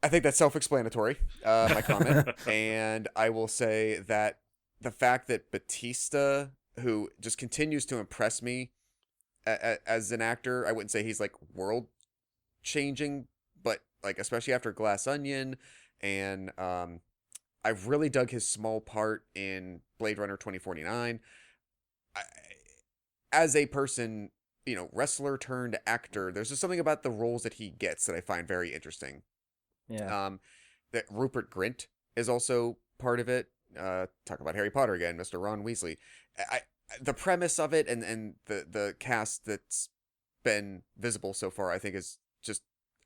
S2: I think that's self-explanatory, my comment. And I will say that the fact that Batista, who just continues to impress me as an actor, I wouldn't say he's like world-changing, but like especially after Glass Onion, and I've really dug his small part in Blade Runner 2049. As a person, you know, wrestler turned actor, there's just something about the roles that he gets that I find very interesting.
S3: Yeah.
S2: That Rupert Grint is also part of it. Talk about Harry Potter again, Mr. Ron Weasley. The premise of it and the cast that's been visible so far, I think is just,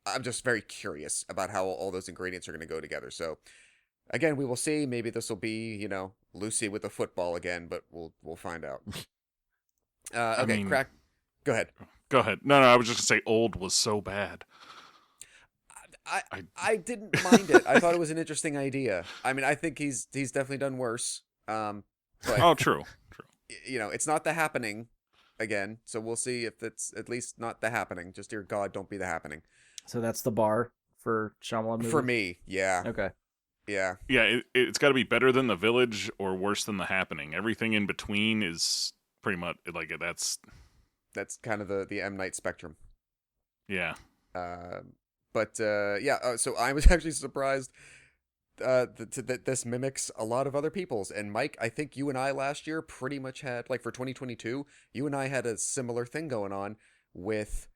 S2: I'm just very curious about how all those ingredients are going to go together. So again, we will see. Maybe this will be, you know, Lucy with the football again, but we'll find out. Okay, Crack. Go ahead.
S4: Go ahead. No, I was just gonna say Old was so bad.
S2: I didn't mind it. I thought it was an interesting idea. I mean, I think he's definitely done worse. But
S4: Oh, true.
S2: you know, it's not The Happening again, so we'll see if it's at least not The Happening. Just dear God, don't be The Happening.
S3: So that's the bar for Shyamalan movies?
S2: For me, yeah.
S3: Okay.
S2: Yeah.
S4: Yeah, it's got to be better than The Village or worse than The Happening. Everything in between is pretty much like that's
S2: kind of the M. Night spectrum.
S4: Yeah.
S2: So I was actually surprised that this mimics a lot of other people's. And Mike, I think you and I last year pretty much had, like for 2022, you and I had a similar thing going on with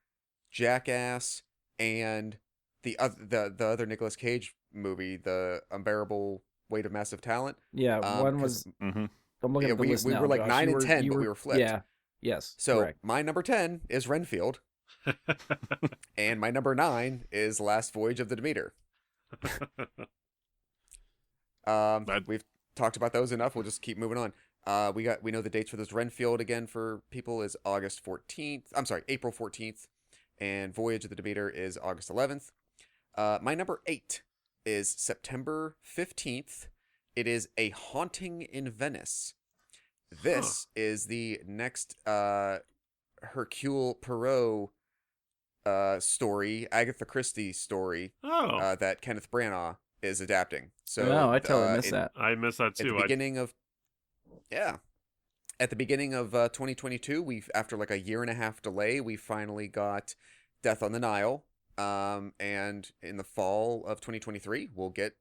S2: Jackass and the other Nicolas Cage movie, The Unbearable Weight of Massive Talent.
S3: Yeah, one was.
S4: Mm-hmm.
S3: I'm looking at the list
S2: we
S3: now,
S2: were like
S3: Josh.
S2: 9
S3: You
S2: and
S3: were-
S2: 10,
S3: you
S2: but we
S3: were-
S2: were flipped.
S3: Yeah. Yes.
S2: So
S3: correct.
S2: my number 10 is Renfield, and my number 9 is Last Voyage of the Demeter. talked about those enough. We'll just keep moving on. We know the dates for this. Renfield again for people is August 14th. I'm sorry, April 14th, and Voyage of the Demeter is August 11th. My number 8 is September 15th. It is A Haunting in Venice. This is the next Hercule Poirot story, Agatha Christie story that Kenneth Branagh is adapting. So
S3: no, I totally missed that.
S1: I missed that too.
S2: At the beginning of 2022, after like a year and a half delay, we finally got Death on the Nile. And in the fall of 2023, we'll get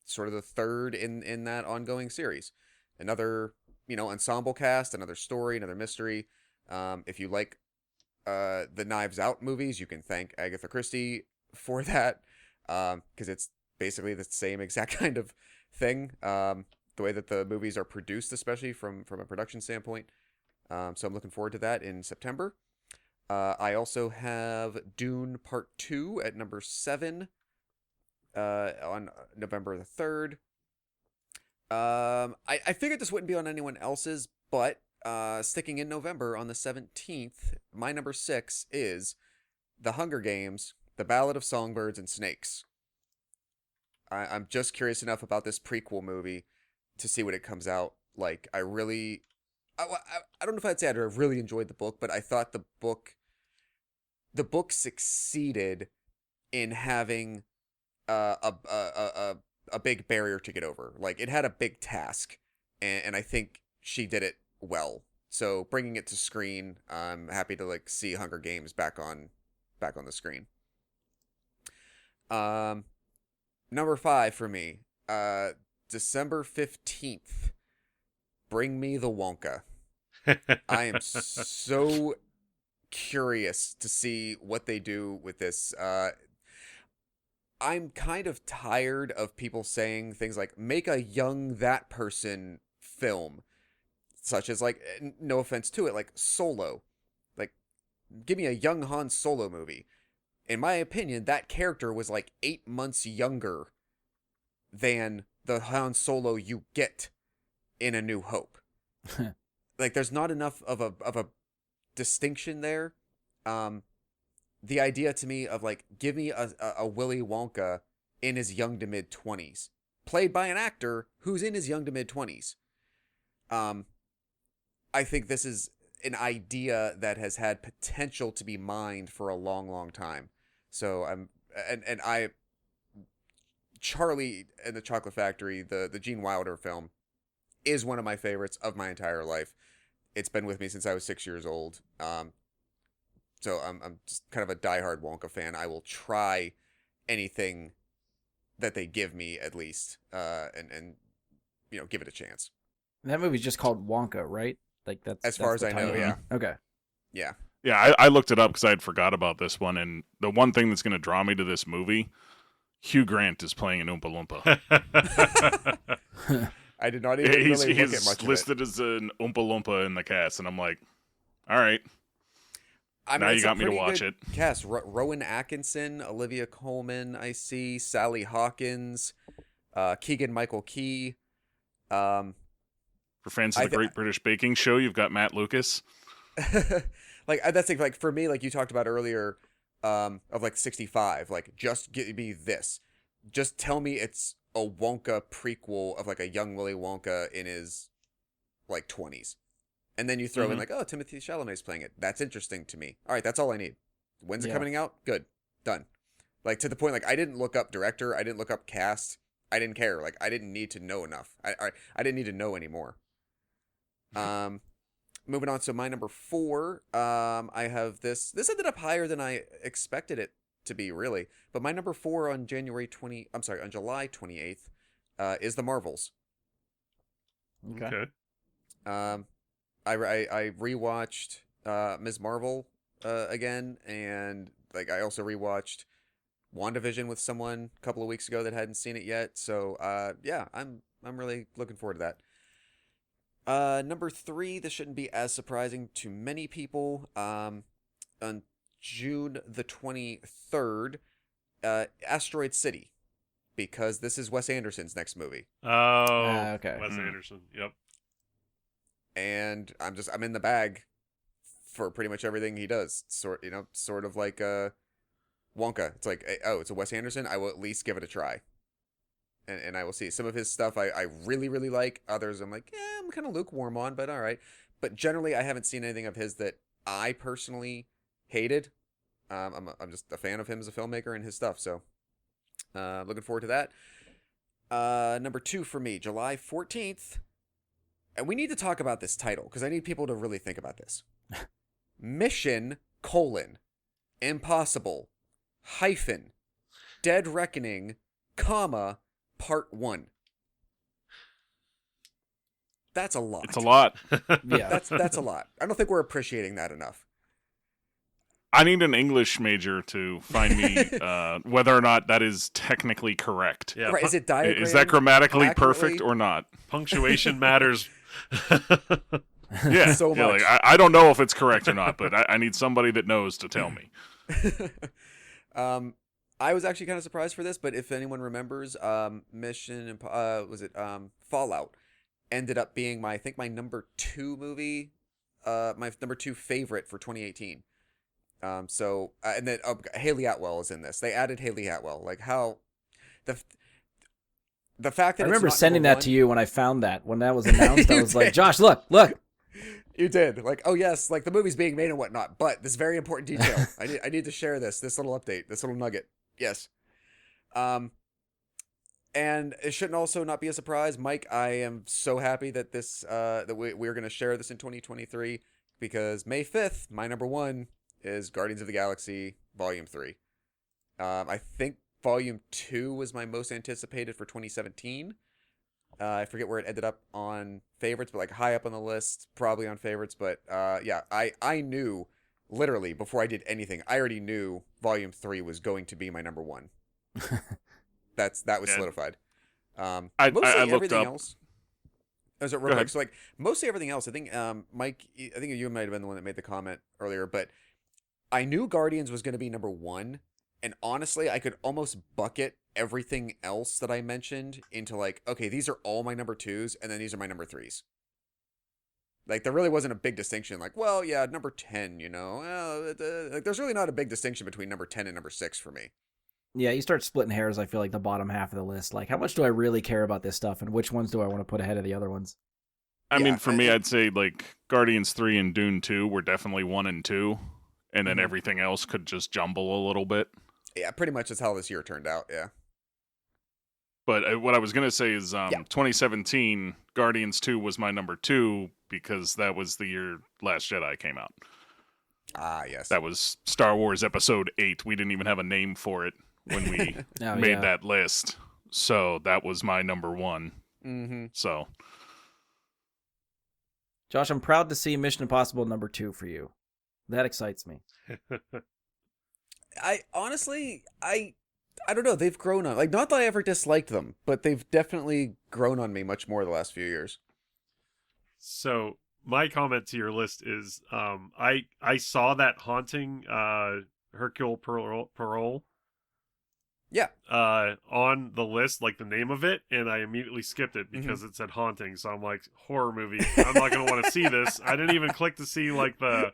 S2: sort of the third in that ongoing series. Another, ensemble cast, another story, another mystery. If you like the Knives Out movies, you can thank Agatha Christie for that, because it's basically the same exact kind of thing. The way that the movies are produced, especially from a production standpoint. So I'm looking forward to that in September. I also have Dune Part 2 at number 7 on November the 3rd. I figured this wouldn't be on anyone else's, but sticking in November on the 17th, my number 6 is The Hunger Games, The Ballad of Songbirds and Snakes. I'm just curious enough about this prequel movie to see what it comes out like. I don't know if I'd say I really enjoyed the book, but I thought the book succeeded in having a big barrier to get over. Like, it had a big task, and I think she did it well. So bringing it to screen, I'm happy to see Hunger Games back on the screen. Number 5 for me, December 15th, Bring Me the Wonka. I am so curious to see what they do with this. I'm kind of tired of people saying things like, make a young that person film, such as, no offense to it, like Solo. Give me a young Han Solo movie. In my opinion, that character was 8 months younger than the Han Solo you get in A New Hope. There's not enough of a distinction there. The idea to me of give me a Willy Wonka in his young to mid 20s, played by an actor who's in his young to mid 20s. I think this is an idea that has had potential to be mined for a long, long time. So Charlie and the Chocolate Factory, the Gene Wilder film, is one of my favorites of my entire life. It's been with me since I was 6 years old. So I'm just kind of a diehard Wonka fan. I will try anything that they give me, at least, and give it a chance.
S3: That movie's just called Wonka, right?
S2: As far as I know, yeah.
S3: Okay.
S2: Yeah.
S4: Yeah, I looked it up because I had forgot about this one, and the one thing that's going to draw me to this movie, Hugh Grant is playing an Oompa Loompa.
S2: I did not even really look at much
S4: He's
S2: of it.
S4: listed as an Oompa Loompa in the cast, and I'm like, all right. Now you got me to watch it.
S2: Cast: Rowan Atkinson, Olivia Colman, I see, Sally Hawkins, Keegan-Michael Key.
S4: For fans of the Great British Baking Show, you've got Matt Lucas.
S2: That's for me, you talked about earlier, of 65. Just give me this. Just tell me it's a Wonka prequel of a young Willy Wonka in his 20s. And then you throw in Timothy Chalamet's playing it. That's interesting to me. All right, that's all I need. When's it coming out? Good. Done. To the point, I didn't look up director. I didn't look up cast. I didn't care. I didn't need to know enough. I didn't need to know anymore. Moving on. So my number 4, I have this. This ended up higher than I expected it to be, really. But my number 4 on July 28th, is The Marvels.
S3: Okay.
S2: I rewatched Ms. Marvel again, and I also rewatched WandaVision with someone a couple of weeks ago that hadn't seen it yet. So yeah, I'm really looking forward to that. Number 3, this shouldn't be as surprising to many people. On June the 23rd, Asteroid City because this is Wes Anderson's next movie.
S1: Oh,
S3: okay.
S1: Wes Anderson. Yep.
S2: And I'm in the bag for pretty much everything he does. Sort of like Wonka. It's like, oh, it's a Wes Anderson. I will at least give it a try. And I will see. Some of his stuff I really, really like. Others I'm like, yeah, I'm kind of lukewarm on, but all right. But generally, I haven't seen anything of his that I personally hated. I'm just a fan of him as a filmmaker and his stuff. So looking forward to that. Number 2 for me, July 14th. And we need to talk about this title because I need people to really think about this. Mission: Impossible Dead Reckoning, Part 1. That's a lot.
S4: It's a lot.
S3: Yeah.
S2: That's a lot. I don't think we're appreciating that enough.
S4: I need an English major to find me whether or not that is technically correct.
S1: Yeah.
S2: Right? Is it diagram?
S4: Is that grammatically
S2: accurately?
S4: perfect or not?
S1: Punctuation matters.
S4: Yeah.
S2: So
S4: yeah,
S2: much.
S4: like, I don't know if it's correct or not, but I need somebody that knows to tell me.
S2: I was actually kind of surprised for this, but if anyone remembers, Fallout ended up being my number 2 movie, my number 2 favorite for 2018. And then Haley Atwell is in this. They added Haley Atwell. Like how the fact that
S3: I remember
S2: it's not
S3: sending
S2: number
S3: that to
S2: 1
S3: you when I found that. When that was announced, I
S2: You
S3: was like,
S2: did.
S3: Josh, look.
S2: You did. Like, oh yes, like the movie's being made and whatnot, but this very important detail. I need to share this little update, this little nugget. Yes. And it shouldn't also not be a surprise, Mike. I am so happy that we're going to share this in 2023 because May 5th, my number 1 is Guardians of the Galaxy Volume 3. I think Volume 2 was my most anticipated for 2017. I forget where it ended up on favorites, but like high up on the list, probably on favorites. But yeah, I knew literally before I did anything, I already knew Volume 3 was going to be my number 1. That was solidified.
S4: I
S2: Mostly
S4: looked
S2: everything
S4: up.
S2: else. Real
S4: Go
S2: quick.
S4: ahead.
S2: So like mostly everything else, I think Mike, I think you might have been the one that made the comment earlier, but I knew Guardians was going to be number 1, and honestly, I could almost bucket everything else that I mentioned into like, okay, these are all my number 2s, and then these are my number 3s. Like there really wasn't a big distinction. Like, well, yeah, number 10, like there's really not a big distinction between number 10 and number 6 for me.
S3: Yeah, you start splitting hairs, I feel like the bottom half of the list. Like, how much do I really care about this stuff, and which ones do I want to put ahead of the other ones?
S4: I
S2: Yeah,
S4: mean, for me, I'd say like Guardians 3 and Dune 2 were definitely 1 and 2, and then
S2: Mhm.
S4: everything else could just jumble a little bit.
S2: Yeah, pretty much that's how this year turned out. Yeah.
S4: But what I was going to say is
S2: Yeah.
S4: 2017, Guardians 2 was my number 2 because that was the year Last Jedi came out.
S2: Ah, yes.
S4: That was Star Wars Episode 8. We didn't even have a name for it when we
S3: Oh,
S4: made
S3: yeah.
S4: that list. So that was my number 1.
S2: Mm-hmm.
S4: So
S3: Josh, I'm proud to see Mission Impossible number 2 for you. That excites me.
S2: I honestly, I don't know. They've grown on, like, not that I ever disliked them, but they've definitely grown on me much more the last few years.
S1: So my comment to your list is I saw that haunting Hercule Poirot
S2: Yeah.
S1: on the list, like the name of it, and I immediately skipped it because it said haunting. So I'm like, horror movie. I'm not gonna want to see this. I didn't even click to see like the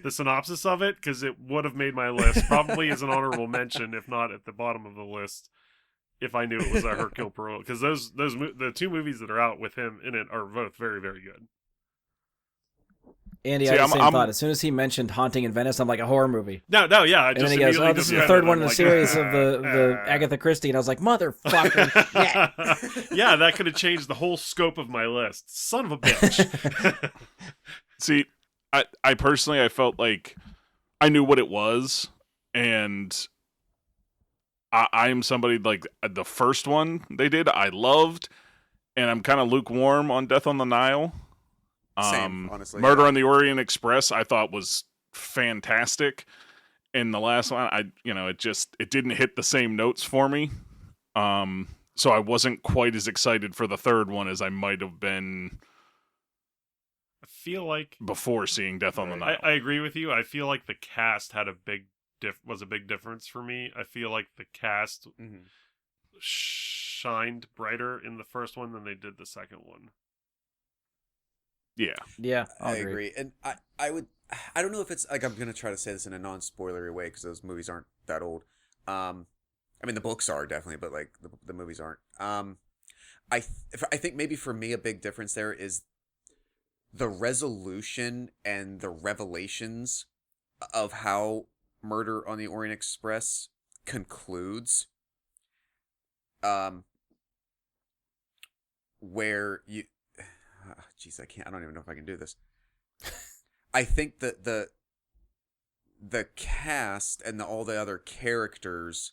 S1: synopsis of it because it would have made my list probably as an honorable mention, if not at the bottom of the list, if I knew it was a Hercule Poirot. Because the 2 movies that are out with him in it are both very, very good.
S3: Andy,
S4: See,
S3: I had the same
S4: I'm-
S3: thought. As soon as he mentioned Haunting in Venice, I'm like, a horror movie.
S1: No, yeah. I
S3: And
S1: just
S3: then he goes,
S1: immediately
S3: oh, this is the
S1: defended
S3: third
S1: it.
S3: one in
S1: I'm
S3: the
S1: like,
S3: series of the Agatha Christie. And I was like, motherfucker. Yeah.
S1: Yeah, that could have changed the whole scope of my list. Son of a bitch.
S4: see, I personally, I felt like I knew what it was, and I am somebody like the first one they did, I loved, and I'm kind of lukewarm on Death on the Nile.
S2: Same, honestly.
S4: Murder
S2: yeah.
S4: on the Orient Express, I thought was fantastic, and the last one, it didn't hit the same notes for me. So I wasn't quite as excited for the third one as I might have been
S1: I feel like
S4: before seeing Death on the Nile.
S1: I agree with you. I feel like the cast had a big difference for me. I feel like the cast
S2: Mhm.
S1: shined brighter in the first one than they did the second one.
S4: Yeah.
S3: Yeah,
S2: I agree. And I don't know if it's like, I'm gonna try to say this in a non-spoilery way because those movies aren't that old. I mean the books are definitely, but like the movies aren't. I think maybe for me a big difference there is the resolution and the revelations of how Murder on the Orient Express concludes. Where you, jeez, I don't even know if I can do this. I think that the cast and all the other characters,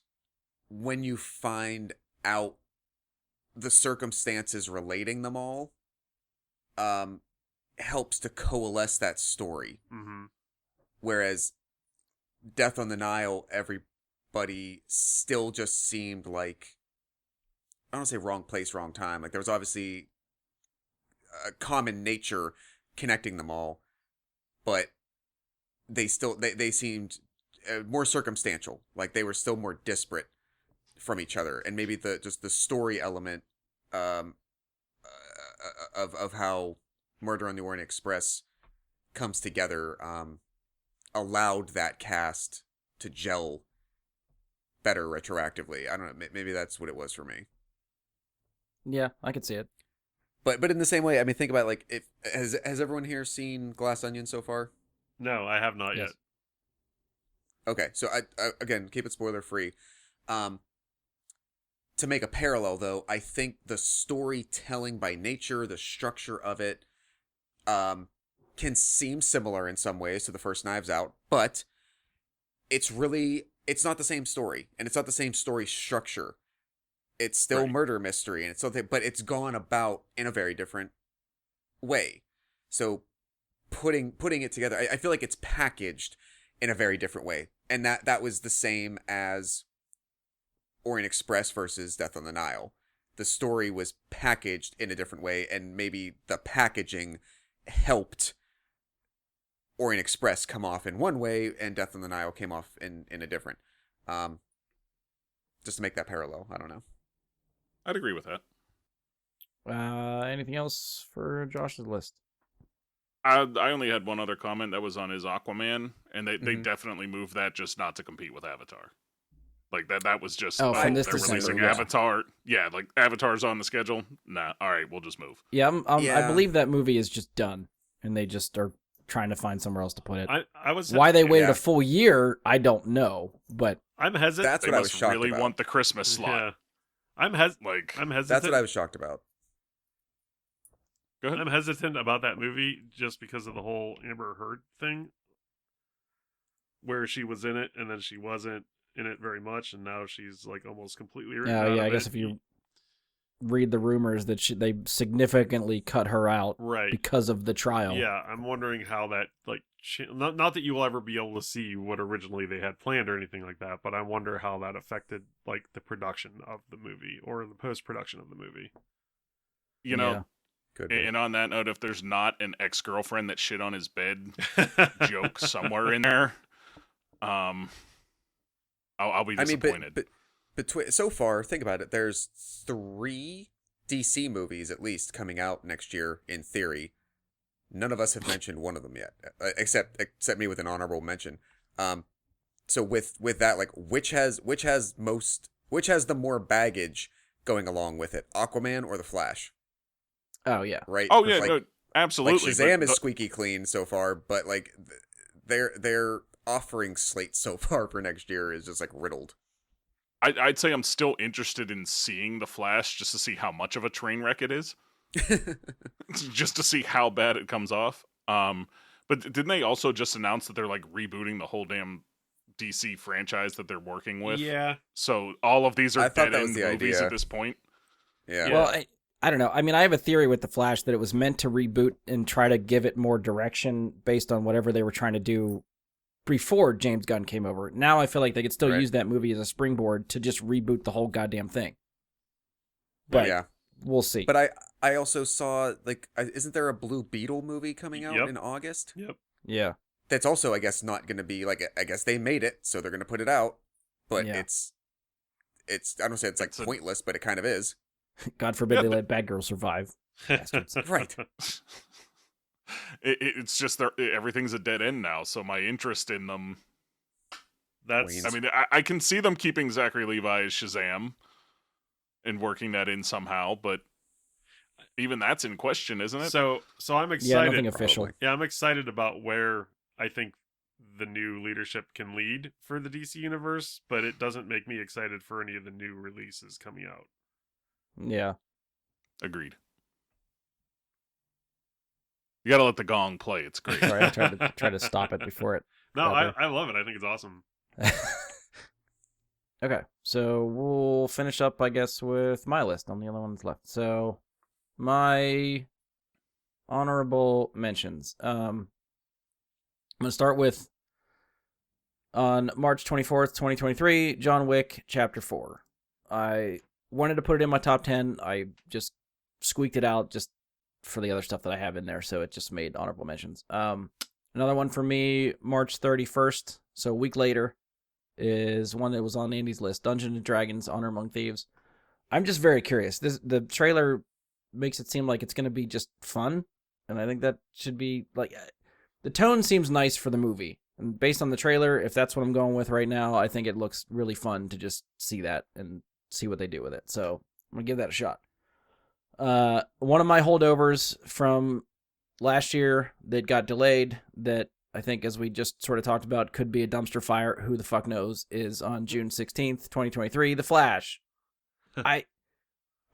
S2: when you find out the circumstances relating them all, helps to coalesce that story.
S1: Mm-hmm.
S2: Whereas Death on the Nile, everybody still just seemed like, I don't want to say wrong place, wrong time. Like there was obviously a common nature connecting them all, but they seemed more circumstantial. Like they were still more disparate from each other, and maybe just the story element of how Murder on the Orient Express comes together allowed that cast to gel better retroactively. I don't know. Maybe that's what it was for me.
S3: Yeah, I could see it.
S2: But in the same way, I mean, think about like, if has everyone here seen Glass Onion so far?
S1: No, I have not
S3: Yes.
S1: yet.
S2: Okay, so I again, keep it spoiler free. To make a parallel though, I think the storytelling by nature, the structure of it, can seem similar in some ways to the first Knives Out, but it's not the same story, and it's not the same story structure. It's still
S4: Right.
S2: murder mystery, and it's something, but it's gone about in a very different way. So putting it together, I feel like it's packaged in a very different way, and that was the same as Orient Express versus Death on the Nile. The story was packaged in a different way, and maybe the packaging helped Orient Express come off in one way, and Death on the Nile came off in a different. Just to make that parallel, I don't know.
S4: I'd agree with that.
S3: Anything else for Josh's list?
S4: I only had one other comment that was on his Aquaman, and they
S2: Mhm.
S4: definitely moved that just not to compete with Avatar. Like that was just
S3: Oh, from this
S4: they're
S3: December,
S4: releasing
S3: yeah.
S4: Avatar. Yeah, like Avatar's on the schedule. Nah, all right, we'll just move.
S3: Yeah, I
S2: Yeah.
S3: believe that movie is just done, and they just are trying to find somewhere else to put it.
S1: I was
S3: Why they waited
S2: Yeah.
S3: a full year, I don't know, but
S1: I'm hesitant.
S2: That's
S4: They
S2: what I was
S4: must
S2: shocked
S4: really
S2: about.
S4: want the Christmas slot.
S1: Yeah. I'm
S4: Like,
S1: hesitant.
S2: That's what I was shocked about.
S4: go ahead.
S1: I'm hesitant about that movie just because of the whole Amber Heard thing, where she was in it and then she wasn't in it very much, and now she's like almost completely written out
S3: yeah,
S1: of
S3: I guess
S1: it.
S3: if you read the rumors that they significantly cut her out
S1: right,
S3: because of the trial.
S1: yeah, I'm wondering how that like not that you will ever be able to see what originally they had planned or anything like that, but I wonder how that affected like the production of the movie or the post production of the movie.
S4: You know,
S3: Yeah.
S2: Could be.
S4: and on that note, if there's not an ex-girlfriend that shit on his bed joke somewhere in there, I'll be
S2: I mean,
S4: disappointed.
S2: but between so far, think about it. There's 3 DC movies at least coming out next year in theory. None of us have mentioned one of them yet, except me with an honorable mention. So with that, like, which has the more baggage going along with it, Aquaman or the Flash?
S3: Oh yeah.
S2: Right?
S4: Oh yeah,
S2: like,
S4: no, absolutely.
S2: Like Shazam
S4: but
S2: is squeaky clean so far, but like their offering slate so far for next year is just like riddled.
S4: I'd say I'm still interested in seeing the Flash just to see how much of a train wreck it is, just to see how bad it comes off. But didn't they also just announce that they're like rebooting the whole damn DC franchise that they're working with?
S1: Yeah,
S4: So all of these
S2: I
S4: are
S2: thought
S4: dead
S2: that was
S4: end
S2: the
S4: movies
S2: idea.
S4: at this point.
S2: Yeah.
S1: Yeah.
S3: Well, I don't know. I mean, I have a theory with the Flash that it was meant to reboot and try to give it more direction based on whatever they were trying to do before James Gunn came over. Now I feel like they could still
S2: Right.
S3: use that movie as a springboard to just reboot the whole goddamn thing. But
S2: yeah.
S3: we'll see.
S2: But I also saw, like, isn't there a Blue Beetle movie coming out
S1: Yep.
S2: in August?
S1: yep.
S3: Yeah.
S2: That's also, I guess, not going to be like, I guess they made it, so they're going to put it out. But
S3: Yeah.
S2: it's I don't say it's like
S4: It's a-
S2: pointless, but it kind of is.
S3: God forbid they let Batgirl survive. Bastards.
S2: Right.
S4: It's just everything's a dead end now. So my interest in them.
S1: That's
S4: I mean, I can see them keeping Zachary Levi as Shazam and working that in somehow, but even that's in question, isn't it?
S1: so I'm
S3: Yeah,
S1: excited.
S3: nothing official.
S2: Probably.
S1: Yeah, I'm excited about where I think the new leadership can lead for the DC universe, but it doesn't make me excited for any of the new releases coming out.
S3: Yeah.
S4: Agreed. You gotta let the gong play. It's great.
S3: Sorry, I tried to stop it before it.
S1: No,
S3: got
S1: I love it. I think it's awesome.
S3: Okay, so we'll finish up, I guess, with my list. I'm the only one that's left. So, my honorable mentions. I'm going to start with, on March 24th, 2023, John Wick, Chapter 4. I wanted to put it in my top 10. I just squeaked it out just for the other stuff that I have in there, so it just made honorable mentions. Another one for me, March 31st, so a week later, is one that was on Andy's list, Dungeons & Dragons Honor Among Thieves. I'm just very curious. The trailer makes it seem like it's going to be just fun, and I think that should be, like, the tone seems nice for the movie. And based on the trailer, if that's what I'm going with right now, I think it looks really fun to just see that and see what they do with it. So I'm going to give that a shot. One of my holdovers from last year that got delayed that I think, as we just sort of talked about, could be a dumpster fire, who the fuck knows, is on June 16th, 2023, The Flash. I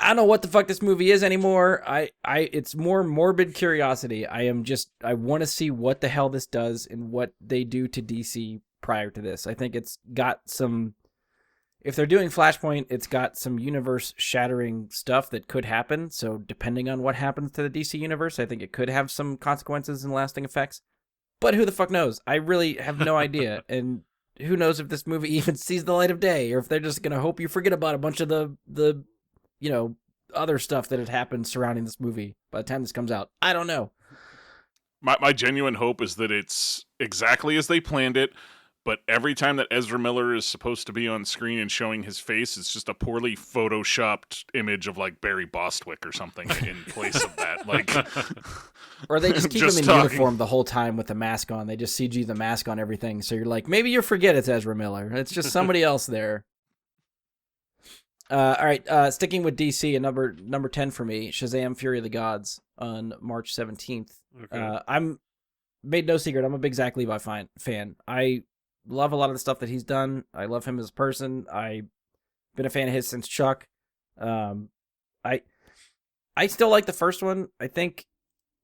S3: don't know what the fuck this movie is anymore. It's more morbid curiosity. I want to see what the hell this does and what they do to DC prior to this. I think it's got some, if they're doing Flashpoint, it's got some universe-shattering stuff that could happen. So depending on what happens to the DC universe, I think it could have some consequences and lasting effects. But who the fuck knows? I really have no idea. And who knows if this movie even sees the light of day, or if they're just going to hope you forget about a bunch of the other stuff that had happened surrounding this movie by the time this comes out. I don't know.
S4: My genuine hope is that it's exactly as they planned it, but every time that Ezra Miller is supposed to be on screen and showing his face, it's just a poorly photoshopped image of, like, Barry Bostwick or something in place of that. Like,
S3: or they just keep
S4: just
S3: him in
S4: talking.
S3: uniform the whole time with the mask on. They just CG the mask on everything. So you're like, maybe you forget it's Ezra Miller. It's just somebody else there. All right, sticking with DC, and number 10 for me, Shazam! Fury of the Gods on March 17th.
S1: Okay.
S3: I'm made no secret, I'm a big Zach Levi fan. I love a lot of the stuff that he's done. I love him as a person. I've been a fan of his since Chuck. I still like the first one. I think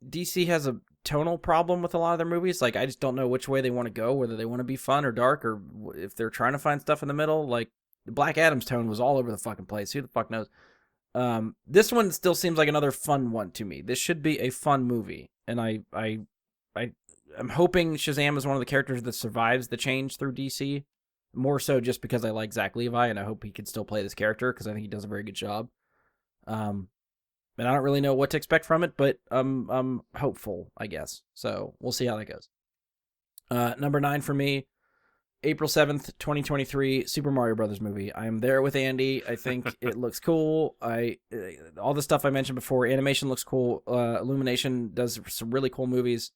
S3: DC has a tonal problem with a lot of their movies. Like, I just don't know which way they want to go, whether they want to be fun or dark, or if they're trying to find stuff in the middle. Like, Black Adam's tone was all over the fucking place. Who the fuck knows? This one still seems like another fun one to me. This should be a fun movie, and I'm hoping Shazam is one of the characters that survives the change through DC. More so just because I like Zach Levi, and I hope he can still play this character because I think he does a very good job. And I don't really know what to expect from it, but I'm hopeful, I guess. So we'll see how that goes. Number 9 for me, April 7th, 2023, Super Mario Brothers movie. I am there with Andy. I think it looks cool. All the stuff I mentioned before, animation looks cool. Illumination does some really cool movies.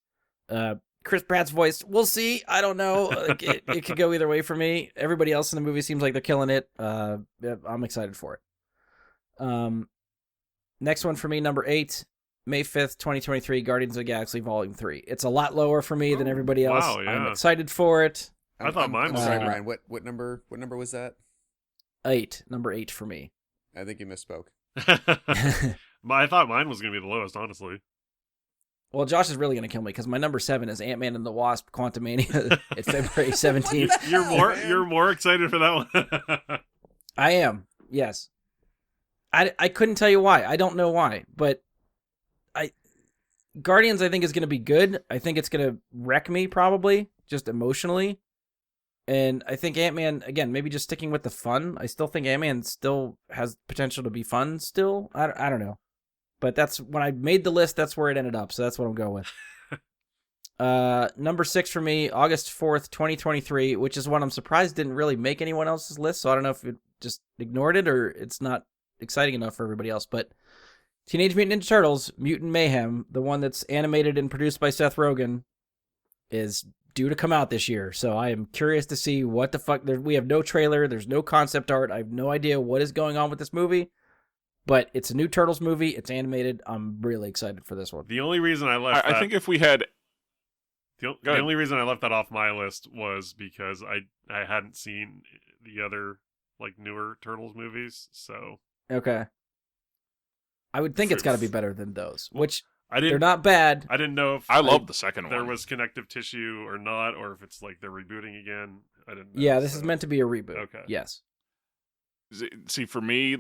S3: Chris Pratt's voice, we'll see. I don't know. Like, it could go either way for me. Everybody else in the movie seems like they're killing it. I'm excited for it. Next one for me, number 8, May 5th, 2023, Guardians of the Galaxy Volume 3. It's a lot lower for me than everybody else.
S1: Wow, yeah.
S3: I'm excited for it.
S1: I thought mine
S2: I'm
S1: was
S2: sorry,
S1: good.
S2: Brian. What number was that?
S3: 8, number 8 for me.
S2: I think you misspoke.
S1: I thought mine was going to be the lowest, honestly.
S3: Well, Josh is really going to kill me because my number 7 is Ant-Man and the Wasp: Quantumania at February 17th.
S1: You're more excited for that one.
S3: I am, yes. I couldn't tell you why. I don't know why, but Guardians I think is going to be good. I think it's going to wreck me probably, just emotionally. And I think Ant-Man, again, maybe just sticking with the fun. I still think Ant-Man still has potential to be fun still. I don't know. But that's when I made the list, that's where it ended up. So that's what I'm going with. Number 6 for me, August 4th, 2023, which is one I'm surprised didn't really make anyone else's list. So I don't know if you just ignored it or it's not exciting enough for everybody else. But Teenage Mutant Ninja Turtles, Mutant Mayhem, the one that's animated and produced by Seth Rogen, is due to come out this year. So I am curious to see what the fuck. We have no trailer. There's no concept art. I have no idea what is going on with this movie. But it's a new Turtles movie. It's animated. I'm really excited for this one.
S1: The only reason I left
S4: I think if we had
S1: the only reason I left that off my list was because I hadn't seen the other like newer Turtles movies, so
S3: Okay. I would think it's got to be better than those, which they're not bad.
S1: I didn't know if
S4: I love the second one.
S1: there was connective tissue or not, or if it's like they're rebooting again. I didn't know.
S3: Yeah, this is meant to be a reboot.
S1: Okay.
S3: Yes.
S4: See, for me,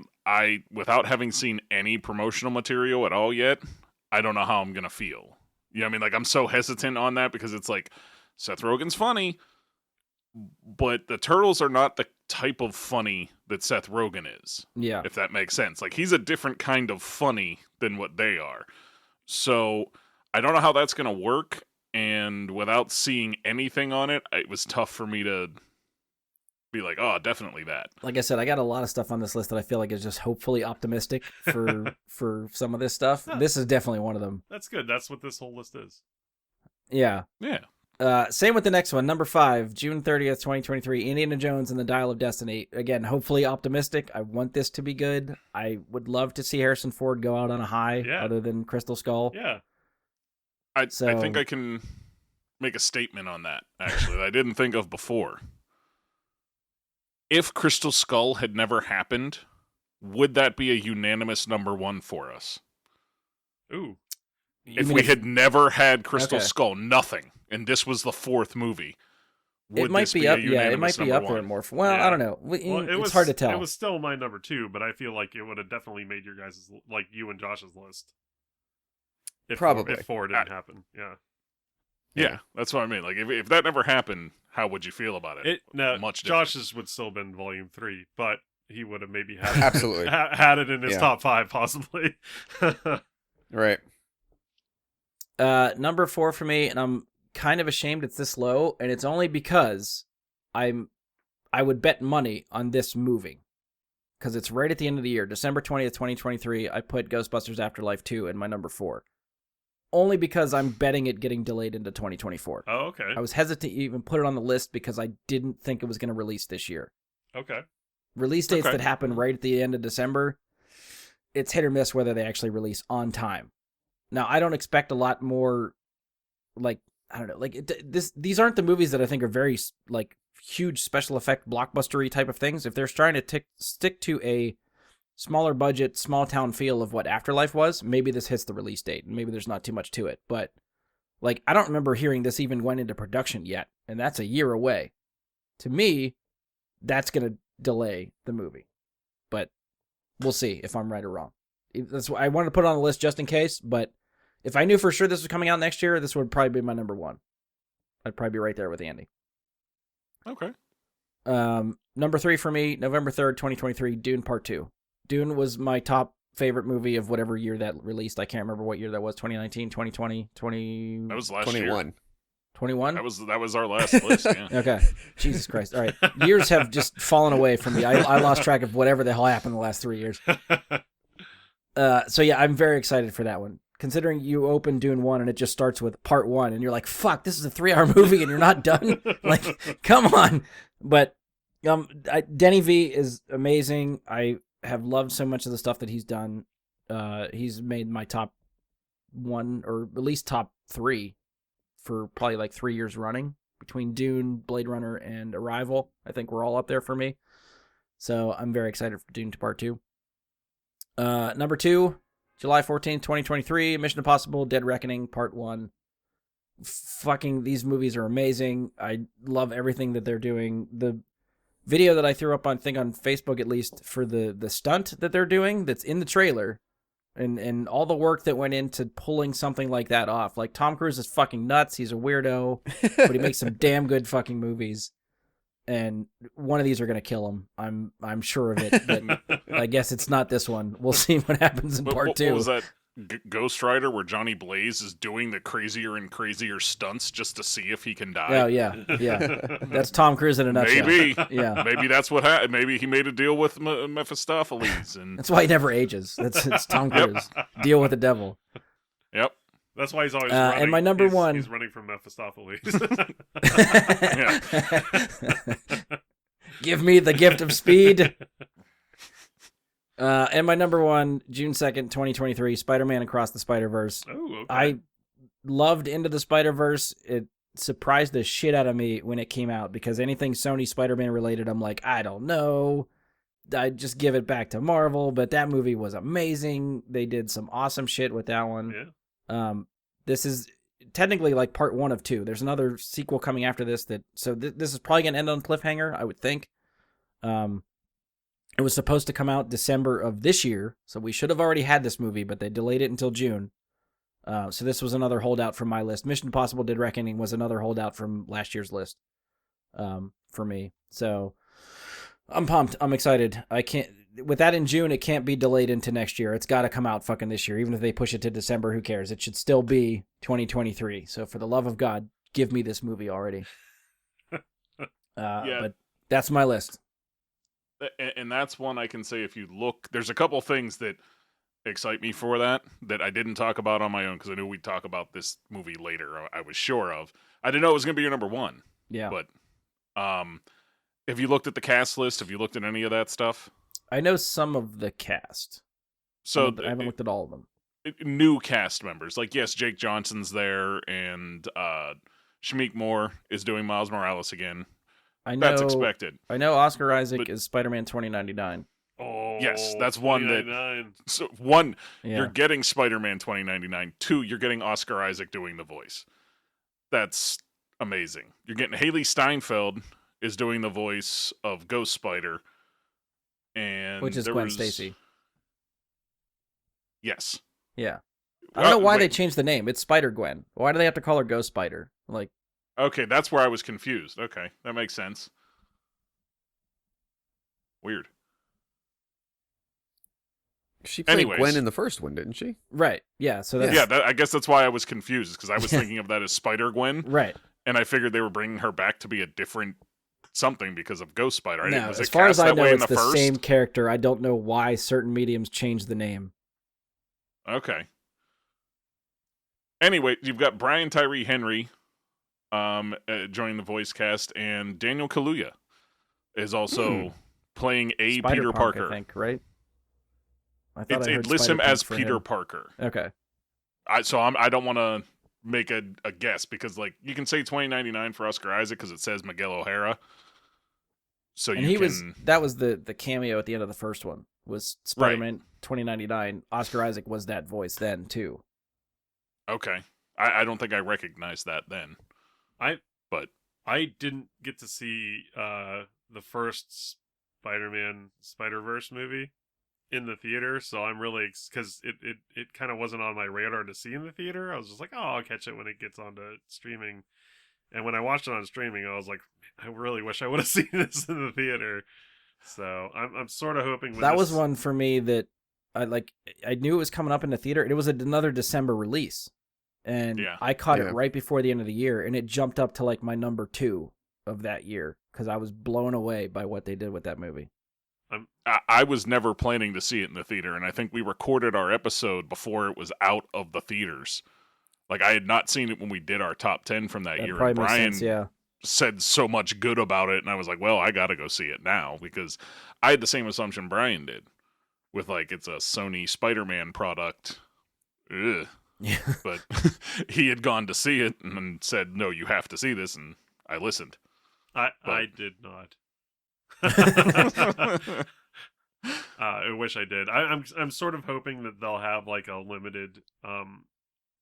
S4: without having seen any promotional material at all yet, I don't know how I'm gonna feel. You know what I mean? Like, I'm so hesitant on that because it's like, Seth Rogen's funny, but the Turtles are not the type of funny that Seth Rogen is.
S3: Yeah.
S4: If that makes sense. Like, he's a different kind of funny than what they are. So, I don't know how that's gonna work, and without seeing anything on it, it was tough for me to be like, oh, definitely that.
S3: Like I said, I got a lot of stuff on this list that I feel like is just hopefully optimistic for some of this stuff.
S1: Huh.
S3: This is definitely one of them.
S1: That's good. That's what this whole list is.
S3: Yeah.
S4: Yeah.
S3: Same with the next one, number 5, June 30th, 2023, Indiana Jones and the Dial of Destiny. Again, hopefully optimistic. I want this to be good. I would love to see Harrison Ford go out on a high, other than Crystal Skull.
S1: Yeah.
S4: I think I can make a statement on that, actually, that I didn't think of before. If Crystal Skull had never happened, would that be a unanimous number 1 for us?
S1: Ooh.
S4: If we had never had Crystal Skull, nothing, and this was the 4th movie, would
S3: it might
S4: this
S3: be
S4: a
S3: up. Yeah, it might be
S4: unanimous
S3: up
S4: number
S3: there
S4: 1?
S3: more. Well,
S1: Yeah.
S3: I don't know.
S1: Well,
S3: It's hard to tell.
S1: It was still my number 2, but I feel like it would have definitely made your guys' like you and Josh's list.
S2: Probably.
S1: If 4 didn't happen. Yeah.
S4: Yeah, that's what I mean. Like, if that never happened, how would you feel about it? Much different.
S1: Josh's would still have been volume 3, but he would have maybe had
S2: Absolutely.
S1: had it in his top 5 possibly.
S2: Right.
S3: Number 4 for me, and I'm kind of ashamed it's this low, and it's only because I would bet money on this moving. Because it's right at the end of the year, December 20th, 2023, I put Ghostbusters Afterlife 2 in my number 4. Only because I'm betting it getting delayed into 2024.
S1: Oh, okay.
S3: I was hesitant to even put it on the list because I didn't think it was going to release this year.
S1: Okay.
S3: Release dates that happen right at the end of December, it's hit or miss whether they actually release on time. Now, I don't expect a lot more, like, I don't know, like, these aren't the movies that I think are very, like, huge special effect blockbustery type of things. If they're trying to stick to a smaller budget, small town feel of what Afterlife was, maybe this hits the release date, and maybe there's not too much to it. But, like, I don't remember hearing this even went into production yet, and that's a year away. To me, that's going to delay the movie. But we'll see if I'm right or wrong. That's why I wanted to put it on the list just in case, but if I knew for sure this was coming out next year, this would probably be my number 1. I'd probably be right there with Andy.
S4: Okay.
S3: Number 3 for me, November 3rd, 2023, Dune Part 2. Dune was my top favorite movie of whatever year that released. I can't remember what year that was, 2019, 2020, 20...
S4: That was last
S2: 21.
S4: year.
S3: 21?
S4: That was our last list, yeah.
S3: Okay. Jesus Christ. All right. Years have just fallen away from me. I lost track of whatever the hell happened the last 3 years. So yeah, I'm very excited for that one. Considering you open Dune 1 and it just starts with part 1 and you're like, fuck, this is a 3-hour movie and you're not done? Like, come on. But Denny V is amazing. I have loved so much of the stuff that he's done. He's made my top 1 or at least top 3 for probably like 3 years running. Between Dune, Blade Runner, and Arrival, I think we're all up there for me. So I'm very excited for Dune Part 2. Number 2, July 14th, 2023, Mission Impossible Dead Reckoning Part 1. Fucking, these movies are amazing. I love everything that they're doing. The video that I threw up on Facebook, at least, for the stunt that they're doing that's in the trailer, and all the work that went into pulling something like that off. Like, Tom Cruise is fucking nuts. He's a weirdo, but he makes some damn good fucking movies. And one of these are going to kill him. I'm sure of it. But I guess it's not this one. We'll see what happens in part 2.
S4: What was that? Ghost Rider, where Johnny Blaze is doing the crazier and crazier stunts just to see if he can die?
S3: Oh yeah. That's Tom Cruise in a nutshell.
S4: Maybe.
S3: Yeah.
S4: Maybe that's what happened. Maybe he made a deal with Mephistopheles, and
S3: That's why he never ages. It's Tom Cruise. Deal with the devil.
S4: yep.
S1: That's why he's always running.
S3: And my number one...
S1: He's running from Mephistopheles.
S4: Yeah.
S3: Give me the gift of speed. And my number one, June 2nd, 2023, Spider-Man Across the Spider-Verse.
S1: Oh, okay.
S3: I loved Into the Spider-Verse. It surprised the shit out of me when it came out because anything Sony Spider-Man related, I'm like, I don't know. I just give it back to Marvel, but that movie was amazing. They did some awesome shit with that one.
S1: Yeah.
S3: This is technically like part 1 of 2. There's another sequel coming after this so this is probably going to end on cliffhanger, I would think. It was supposed to come out December of this year, so we should have already had this movie, but they delayed it until June. So this was another holdout from my list. Mission Impossible: Dead Reckoning was another holdout from last year's list for me. So I'm pumped. I'm excited. I can't. With that in June, it can't be delayed into next year. It's got to come out fucking this year. Even if they push it to December, who cares? It should still be 2023. So for the love of God, give me this movie already.
S4: Yeah.
S3: But that's my list.
S4: And that's one I can say if you look, there's a couple things that excite me for that I didn't talk about on my own because I knew we'd talk about this movie later. I was sure of. I didn't know it was going to be your number one.
S3: Yeah.
S4: But have you looked at the cast list? Have you looked at any of that stuff?
S3: I know some of the cast.
S4: So
S3: I haven't looked at all of them.
S4: New cast members. Like, yes, Jake Johnson's there, and Shamik Moore is doing Miles Morales again. That's expected.
S3: I know Oscar Isaac
S4: But-
S3: is Spider-Man 2099.
S1: Oh,
S4: Yes, that's one that-
S1: 2099.
S4: So, one,
S3: Yeah.
S4: you're getting Spider-Man 2099. Two, you're getting Oscar Isaac doing the voice. That's amazing. You're getting Haley Steinfeld is doing the voice of Ghost Spider. And
S3: Which is
S4: there
S3: Gwen
S4: was-
S3: Stacy.
S4: Yes.
S3: Yeah. I don't know why they
S4: wait.
S3: changed the name. It's Spider-Gwen. Why do they have to call her Ghost Spider? Like,
S4: Okay, that's where I was confused. Okay, that makes sense. Weird.
S2: She played
S4: Anyways.
S2: Gwen in the first one, didn't she?
S3: right. Yeah, so that's...
S4: Yeah, I guess that's why I was confused, because I was thinking of that as Spider-Gwen,
S3: Right.
S4: and I figured they were bringing her back to be a different something because of Ghost Spider. I didn't-
S3: No,
S4: was
S3: as
S4: it
S3: far as
S4: cast
S3: I
S4: that
S3: know,
S4: way in
S3: it's the
S4: first?
S3: same character. I don't know why certain mediums changed the name.
S4: Okay. Anyway, you've got Brian Tyree Henry joining the voice cast, and Daniel Kaluuya is also playing Peter
S3: Spider-Punk,
S4: Parker.
S3: I think, right? I thought I
S4: It
S3: heard
S4: lists him
S3: Spider-Punk
S4: as
S3: for
S4: Peter
S3: him.
S4: Parker.
S3: Okay.
S4: I don't want to make a guess because, like, you can say 2099 for Oscar Isaac because it says Miguel O'Hara. So
S3: And
S4: you
S3: that was the cameo at the end of the first one, was Spider-Man 2099. Oscar Isaac was that voice then, too.
S4: Okay. I don't think I recognized that then.
S1: I didn't get to see the first Spider-Man Spider-Verse movie in the theater, so I'm really, because it kind of wasn't on my radar to see in the theater. I was just like, oh, I'll catch it when it gets onto streaming. And when I watched it on streaming, I was like, I really wish I would have seen this in the theater. So I'm sort of hoping when
S3: That
S1: this...
S3: was one for me that I knew it was coming up in the theater, and it was another December release. And
S4: Yeah.
S3: I caught
S2: Yeah.
S3: it right before the end of the year, and it jumped up to like my number 2 of that year because I was blown away by what they did with that movie.
S4: I was never planning to see it in the theater, and I think we recorded our episode before it was out of the theaters. Like, I had not seen it when we did our top 10 from that
S3: That
S4: year.
S3: probably
S4: And
S3: makes
S4: Brian
S3: sense, yeah.
S4: said so much good about it, and I was like, well, I gotta go see it now, because I had the same assumption Brian did with, like, it's a Sony Spider-Man product. Ugh.
S3: Yeah.
S4: But he had gone to see it and then said, no, you have to see this, and I listened.
S1: I did not. I wish I did. I'm sort of hoping that they'll have like a limited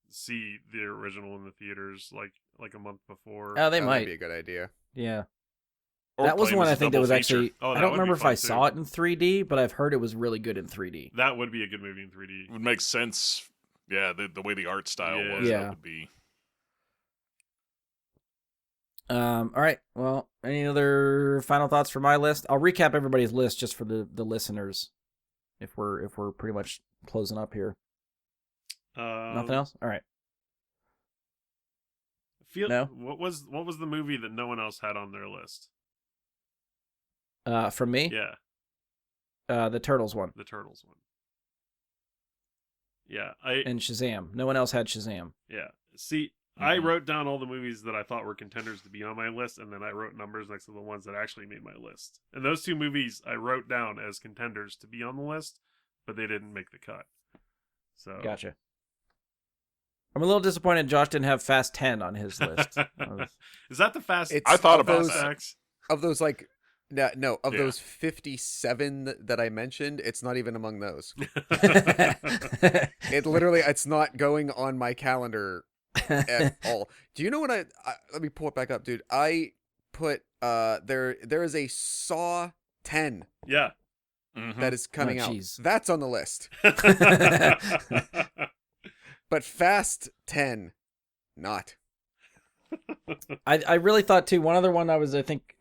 S1: see the original in the theaters like a month before.
S3: Oh, they
S2: That
S3: might.
S2: would be a good idea.
S3: Yeah.
S4: Or
S3: That was
S4: play 'em
S3: one
S4: as
S3: I
S4: a
S3: think that
S4: double
S3: was
S4: feature.
S3: actually...
S1: Oh,
S3: I
S1: that
S3: don't
S1: would be
S3: remember if
S1: fun,
S3: I
S1: too.
S3: saw it in 3D, but I've heard it was really good in 3D.
S1: That would be a good movie in 3D.
S4: It would make sense. Yeah, the way the art style
S1: Yeah.
S4: was,
S3: Yeah.
S4: that would be.
S3: All right. Well, any other final thoughts for my list? I'll recap everybody's list just for the listeners, if we're pretty much closing up here. Nothing else? All right. No?
S1: What was the movie that no one else had on their list?
S3: From me,
S1: Yeah,
S3: the Turtles one
S1: the Turtles one. Yeah, I
S3: and Shazam. No one else had Shazam.
S1: yeah. See, I wrote down all the movies that I thought were contenders to be on my list, and then I wrote numbers next to the ones that actually made my list. And those two movies I wrote down as contenders to be on the list, but they didn't make the cut. So
S3: Gotcha. I'm a little disappointed Josh didn't have Fast 10 on his list.
S1: Is that the fast?
S2: It's
S4: I thought
S2: of
S4: about
S2: those,
S4: that.
S2: Of those, like, no, of
S1: Yeah.
S2: those 57 that I mentioned, it's not even among those. It literally, it's not going on my calendar at all. Do you know what I let me pull it back up, dude. I put there is a Saw 10
S1: Yeah.
S2: that is coming out.
S3: jeez.
S2: That's on the list. But Fast 10 not.
S3: I really thought too. One other one I think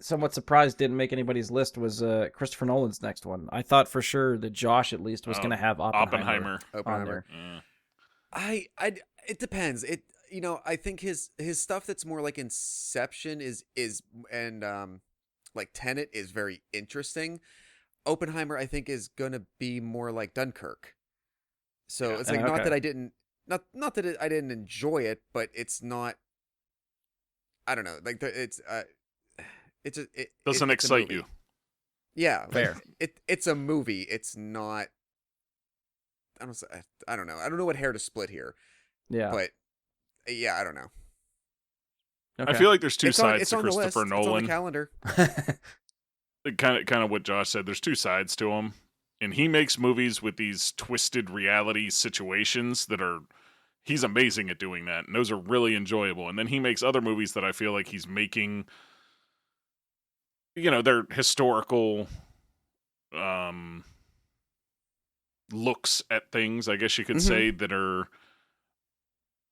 S3: somewhat surprised didn't make anybody's list was Christopher Nolan's next one. I thought for sure that Josh at least was going to have Oppenheimer on
S2: Oppenheimer.
S3: there.
S4: Yeah.
S2: It depends. I think his stuff that's more like Inception is and like Tenet is very interesting. Oppenheimer I think is going to be more like Dunkirk. So it's like not that I didn't I didn't enjoy it, but it's not, I don't know, like it
S4: Doesn't excite you.
S2: Yeah,
S3: Fair.
S2: It's a movie. It's not. I don't know. I don't know what hair to split here.
S3: Yeah.
S2: But yeah, I don't know.
S3: Okay.
S4: I feel like there's two sides
S2: it's
S4: to
S2: on the list.
S4: Christopher
S2: It's on
S4: Nolan.
S2: the calendar.
S4: Kind of what Josh said. There's two sides to him, and he makes movies with these twisted reality situations that are. He's amazing at doing that, and those are really enjoyable. And then he makes other movies that I feel like he's making. They're historical looks at things, I guess you could say, that are,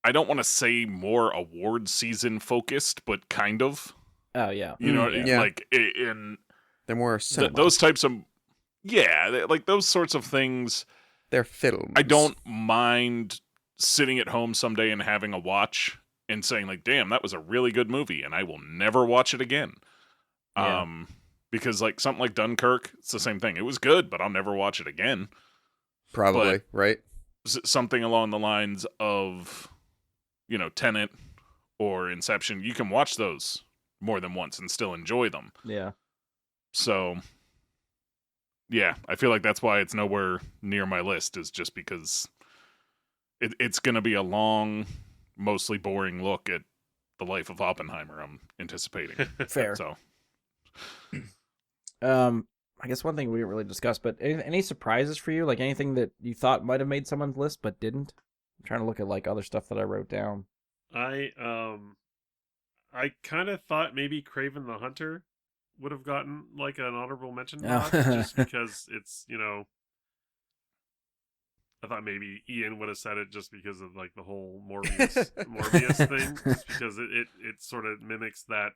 S4: I don't want to say more award season focused, but kind of.
S3: Oh yeah.
S2: Yeah.
S4: Like in
S2: They're more cinema.
S4: those types of, like those sorts of things.
S2: They're films.
S4: I don't mind sitting at home someday and having a watch and saying like, damn, that was a really good movie, and I will never watch it again.
S3: Yeah.
S4: Because like something like Dunkirk, it's the same thing. It was good, but I'll never watch it again.
S2: Probably, right?
S4: Something along the lines of, Tenet or Inception, you can watch those more than once and still enjoy them.
S3: Yeah.
S4: So, yeah, I feel like that's why it's nowhere near my list, is just because it's going to be a long, mostly boring look at the life of Oppenheimer, I'm anticipating.
S3: Fair.
S4: So,
S3: I guess one thing we didn't really discuss, but any surprises for you? Like anything that you thought might have made someone's list but didn't? I'm trying to look at like other stuff that I wrote down.
S1: I kind of thought maybe Craven the Hunter would have gotten like an honorable mention nod, just because it's, I thought maybe Ian would have said it just because of like the whole Morbius thing, just because it sort of mimics that,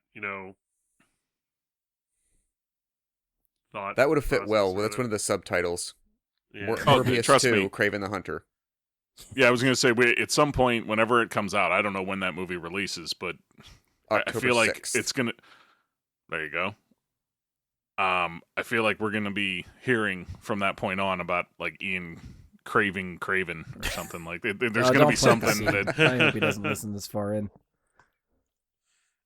S1: thought.
S2: That would have fit
S1: process
S2: well.
S1: sort
S2: That's one of the subtitles.
S1: Yeah.
S2: Morbius
S4: trust
S2: 2,
S4: me.
S2: Craven the Hunter.
S4: yeah, I was going to say, at some point, whenever it comes out, I don't know when that movie releases, but I
S2: October
S4: feel like
S2: 6th.
S4: it's going to... There you go. I feel like we're going to be hearing from that point on about like Ian craving Craven or something like that. There's going to be something that...
S3: I hope he doesn't listen this far in.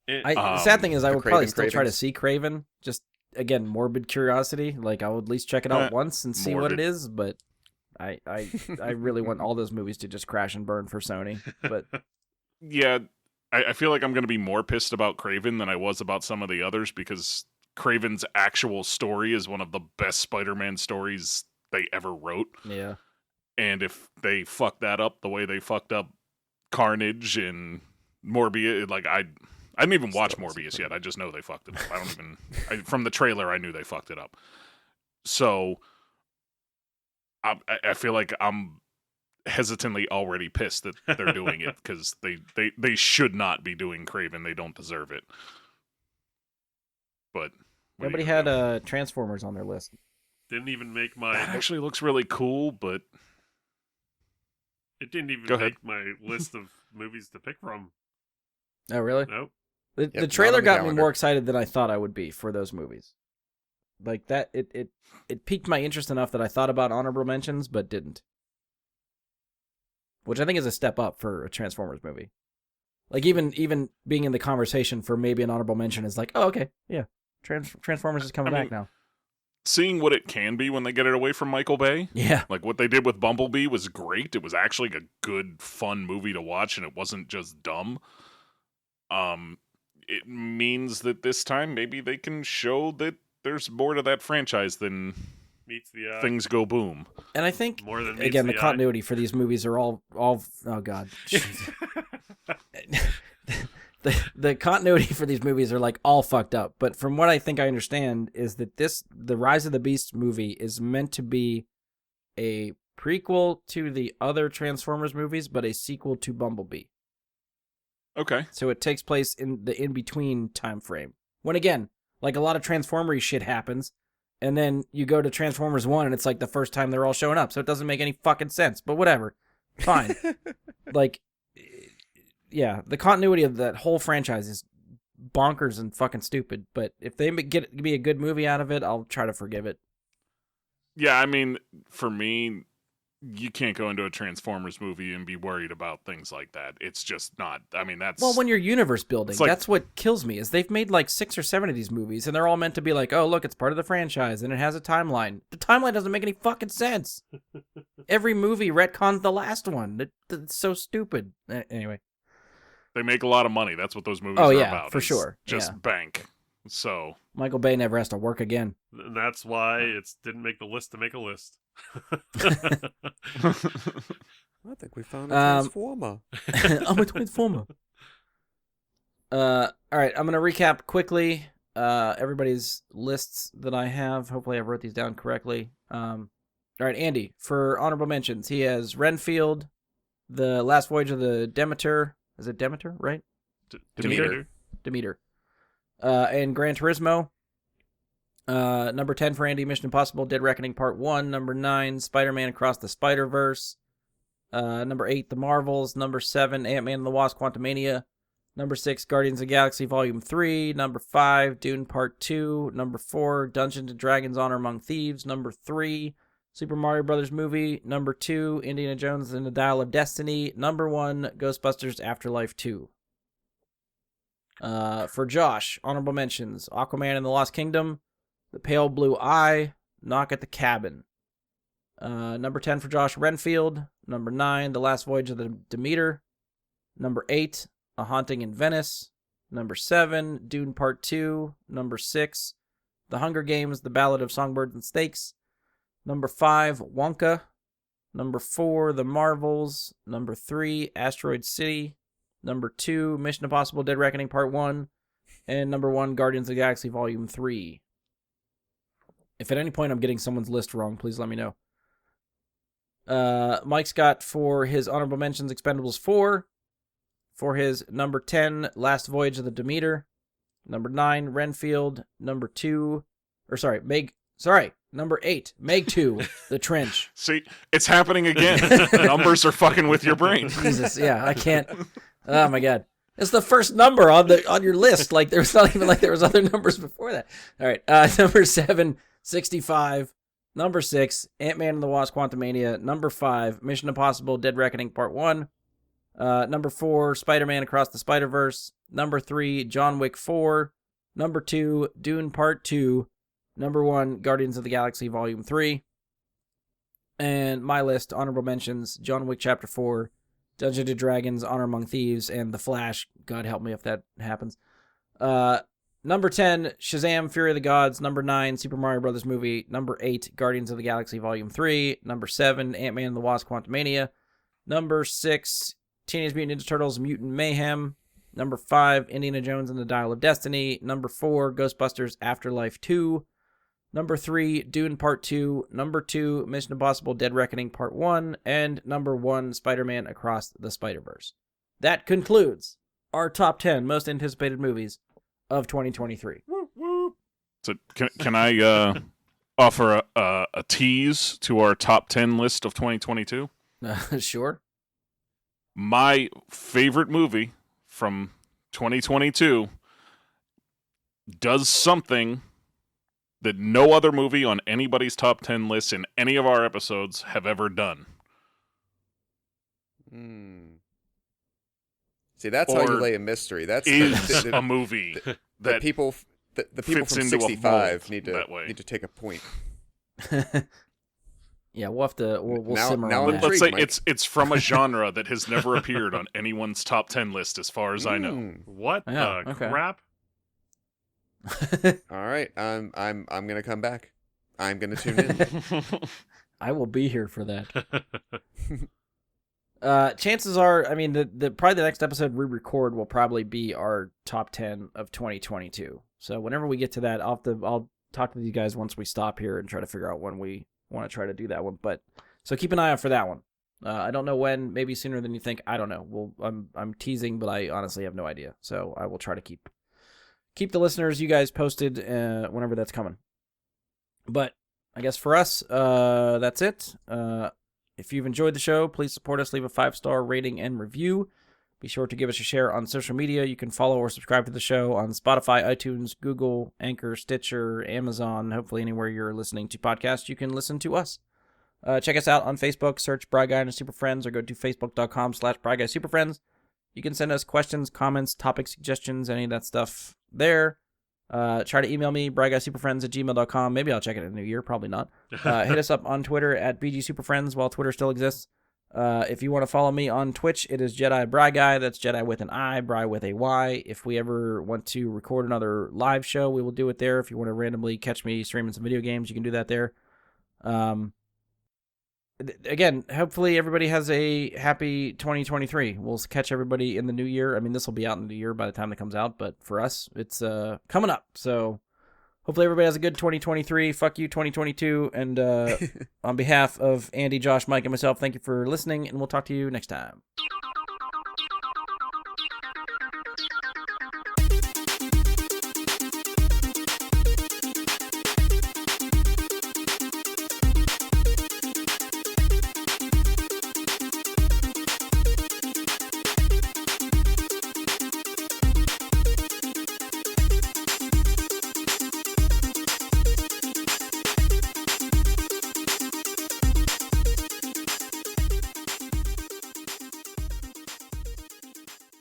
S1: It-
S3: The sad thing is, I
S2: the
S3: would probably
S2: Craven
S3: still try to
S2: cravings.
S3: see Craven. Just again, morbid curiosity. Like I would at least check it out once and see what it
S4: morbid.
S3: is. But I really want all those movies to just crash and burn for Sony. But
S4: Yeah, I feel like I'm going to be more pissed about Craven than I was about some of the others, because Craven's actual story is one of the best Spider-Man stories they ever wrote.
S3: yeah,
S4: And if they fuck that up the way they fucked up Carnage and Morbius, like I didn't even watch
S2: Still
S4: Morbius yet. I just know they fucked it up. From the trailer, I knew they fucked it up. So I feel like I'm hesitantly already pissed that they're doing it, because they should not be doing Craven. They don't deserve it. But what are
S3: nobody
S4: you gonna
S3: had
S4: do?
S3: Transformers on their list.
S1: Didn't even make
S4: That
S1: my.
S4: actually looks really cool, but
S1: It didn't even
S4: Go ahead.
S1: make my list of movies to pick from.
S3: Oh, really?
S1: Nope.
S3: The
S2: not
S3: trailer
S2: on the
S3: got me
S2: calendar.
S3: more excited than I thought I would be for those movies. Like that, it piqued my interest enough that I thought about honorable mentions, but didn't. Which I think is a step up for a Transformers movie. Like even being in the conversation for maybe an honorable mention is like, oh, okay, yeah, Transformers is coming back now.
S4: Seeing what it can be when they get it away from Michael Bay,
S3: Yeah,
S4: like what they did with Bumblebee was great. It was actually a good, fun movie to watch, and it wasn't just dumb. It means that this time maybe they can show that there's more to that franchise than
S1: Meets the eye.
S4: things go boom.
S3: and I think
S1: More than meets
S3: again the
S1: the eye.
S3: continuity for these movies are all oh god. The continuity for these movies are like all fucked up. But from what I think I understand is that the Rise of the Beast movie is meant to be a prequel to the other Transformers movies, but a sequel to Bumblebee.
S4: Okay.
S3: So it takes place in the in-between time frame. When again, like a lot of Transformers shit happens, and then you go to Transformers 1 and it's like the first time they're all showing up. So it doesn't make any fucking sense, but whatever. Fine. Like, yeah, the continuity of that whole franchise is bonkers and fucking stupid, but if they give me a good movie out of it, I'll try to forgive it.
S4: Yeah, I mean, for me, you can't go into a Transformers movie and be worried about things like that. It's just not. I mean, that's
S3: Well, when you're universe building,
S4: It's like-
S3: that's what kills me, is they've made like 6 or 7 of these movies, and they're all meant to be like, oh, look, it's part of the franchise, and it has a timeline. The timeline doesn't make any fucking sense. Every movie retcons the last one. It's so stupid. Anyway.
S4: they make a lot of money. That's what those movies
S3: Oh,
S4: are
S3: yeah,
S4: about.
S3: for
S4: is
S3: sure.
S4: Just
S3: Yeah.
S4: bank. So
S3: Michael Bay never has to work again.
S1: And that's why it didn't make the list to make a list.
S2: I think we found a
S3: Um,
S2: Transformer.
S3: I'm a Transformer. All right, I'm gonna recap quickly everybody's lists that I have. Hopefully, I wrote these down correctly. All right, Andy, for honorable mentions, he has Renfield, The Last Voyage of the Demeter. Is it Demeter, right?
S1: Demeter.
S3: Demeter. And Gran Turismo. Number 10 for Andy, Mission Impossible: Dead Reckoning Part 1. Number 9, Spider-Man Across the Spider-Verse. Number 8, The Marvels. Number 7, Ant-Man and the Wasp: Quantumania. Number 6, Guardians of the Galaxy Volume 3. Number 5, Dune Part 2. Number 4, Dungeons and Dragons: Honor Among Thieves. Number 3, Super Mario Brothers Movie. Number 2, Indiana Jones and the Dial of Destiny. Number 1, Ghostbusters Afterlife 2. For Josh, honorable mentions: Aquaman and the Lost Kingdom, The Pale Blue Eye, Knock at the Cabin. Number 10 for Josh, Renfield. Number 9, The Last Voyage of the Demeter. Number 8, A Haunting in Venice. Number 7, Dune Part 2. Number 6, The Hunger Games: The Ballad of Songbirds and Snakes. Number 5, Wonka. Number 4, The Marvels. Number 3, Asteroid City. Number 2, Mission Impossible: Dead Reckoning Part 1. And number 1, Guardians of the Galaxy Volume 3. If at any point I'm getting someone's list wrong, please let me know. Mike's got for his honorable mentions Expendables 4. For his number 10, Last Voyage of the Demeter. Number 9, Renfield. Number 8, Meg 2, The Trench.
S4: see, it's happening again. Numbers are fucking with your brain.
S3: Jesus, yeah, I can't. Oh my god, it's the first number on your list. Like there's not even like there was other numbers before that. All right, number 7, 65. Number 6, Ant-Man and the Wasp: Quantumania. Number 5, Mission Impossible: Dead Reckoning Part 1. Number 4, Spider-Man Across the Spider-Verse. Number 3, John Wick 4. Number 2, Dune Part 2. Number 1, Guardians of the Galaxy Volume 3. And my list, honorable mentions: John Wick Chapter 4, Dungeons and Dragons: Honor Among Thieves, and The Flash. God help me if that happens. Number 10, Shazam! Fury of the Gods. Number 9, Super Mario Brothers Movie. Number 8, Guardians of the Galaxy Volume 3. Number 7, Ant-Man and the Wasp: Quantumania. Number 6, Teenage Mutant Ninja Turtles: Mutant Mayhem. Number 5, Indiana Jones and the Dial of Destiny. Number 4, Ghostbusters Afterlife 2. Number 3, Dune Part 2. Number 2, Mission Impossible: Dead Reckoning Part 1. And number 1, Spider-Man Across the Spider-Verse. That concludes our top 10 most anticipated movies of 2023.
S4: So can I offer a tease to our top 10 list of 2022?
S3: Sure.
S4: my favorite movie from 2022 does something that no other movie on anybody's top 10 list in any of our episodes have ever done.
S2: See, that's how you
S4: Or
S2: lay a mystery. That's
S4: is a movie
S2: the
S4: that
S2: people the people
S4: fits
S2: from
S4: into a
S2: 65
S4: mold
S2: need
S4: that way.
S2: to take a point.
S3: Yeah, we'll have to. We'll
S2: Now-
S3: simmer
S2: now
S3: on
S2: I'm
S3: that.
S4: Let's say
S2: Mike.
S4: it's from a genre that has never appeared on anyone's top 10 list, as far as I know.
S1: What
S3: Yeah,
S1: the
S3: okay.
S1: crap?
S2: All right, I'm gonna come back. I'm gonna tune in.
S3: I will be here for that. Chances are, I mean, the probably the next episode we record will probably be our top 10 of 2022. So whenever we get to that, I'll talk with you guys once we stop here and try to figure out when we want to try to do that one. But so keep an eye out for that one. I don't know when, maybe sooner than you think. I don't know. I'm teasing, but I honestly have no idea. So I will try to keep the listeners, you guys, posted whenever that's coming. But I guess for us, that's it. If you've enjoyed the show, please support us. Leave a 5-star rating and review. Be sure to give us a share on social media. You can follow or subscribe to the show on Spotify, iTunes, Google, Anchor, Stitcher, Amazon. Hopefully anywhere you're listening to podcasts, you can listen to us. Check us out on Facebook. Search Bry Guy and Super Friends, or go to facebook.com/BryGuySuperFriends. You can send us questions, comments, topic suggestions, any of that stuff there. Try to email me, bryguysuperfriends@gmail.com. Maybe I'll check it in the new year. Probably not. Hit us up on Twitter at BGSuperFriends while Twitter still exists. If you want to follow me on Twitch, it is Jedi Bry Guy. That's Jedi with an I, Bry with a Y. If we ever want to record another live show, we will do it there. If you want to randomly catch me streaming some video games, you can do that there. Again, hopefully everybody has a happy 2023. We'll catch everybody in the new year. I mean, this will be out in the new year by the time it comes out, but for us, it's coming up. So hopefully everybody has a good 2023. Fuck you, 2022. And on behalf of Andy, Josh, Mike, and myself, thank you for listening, and we'll talk to you next time.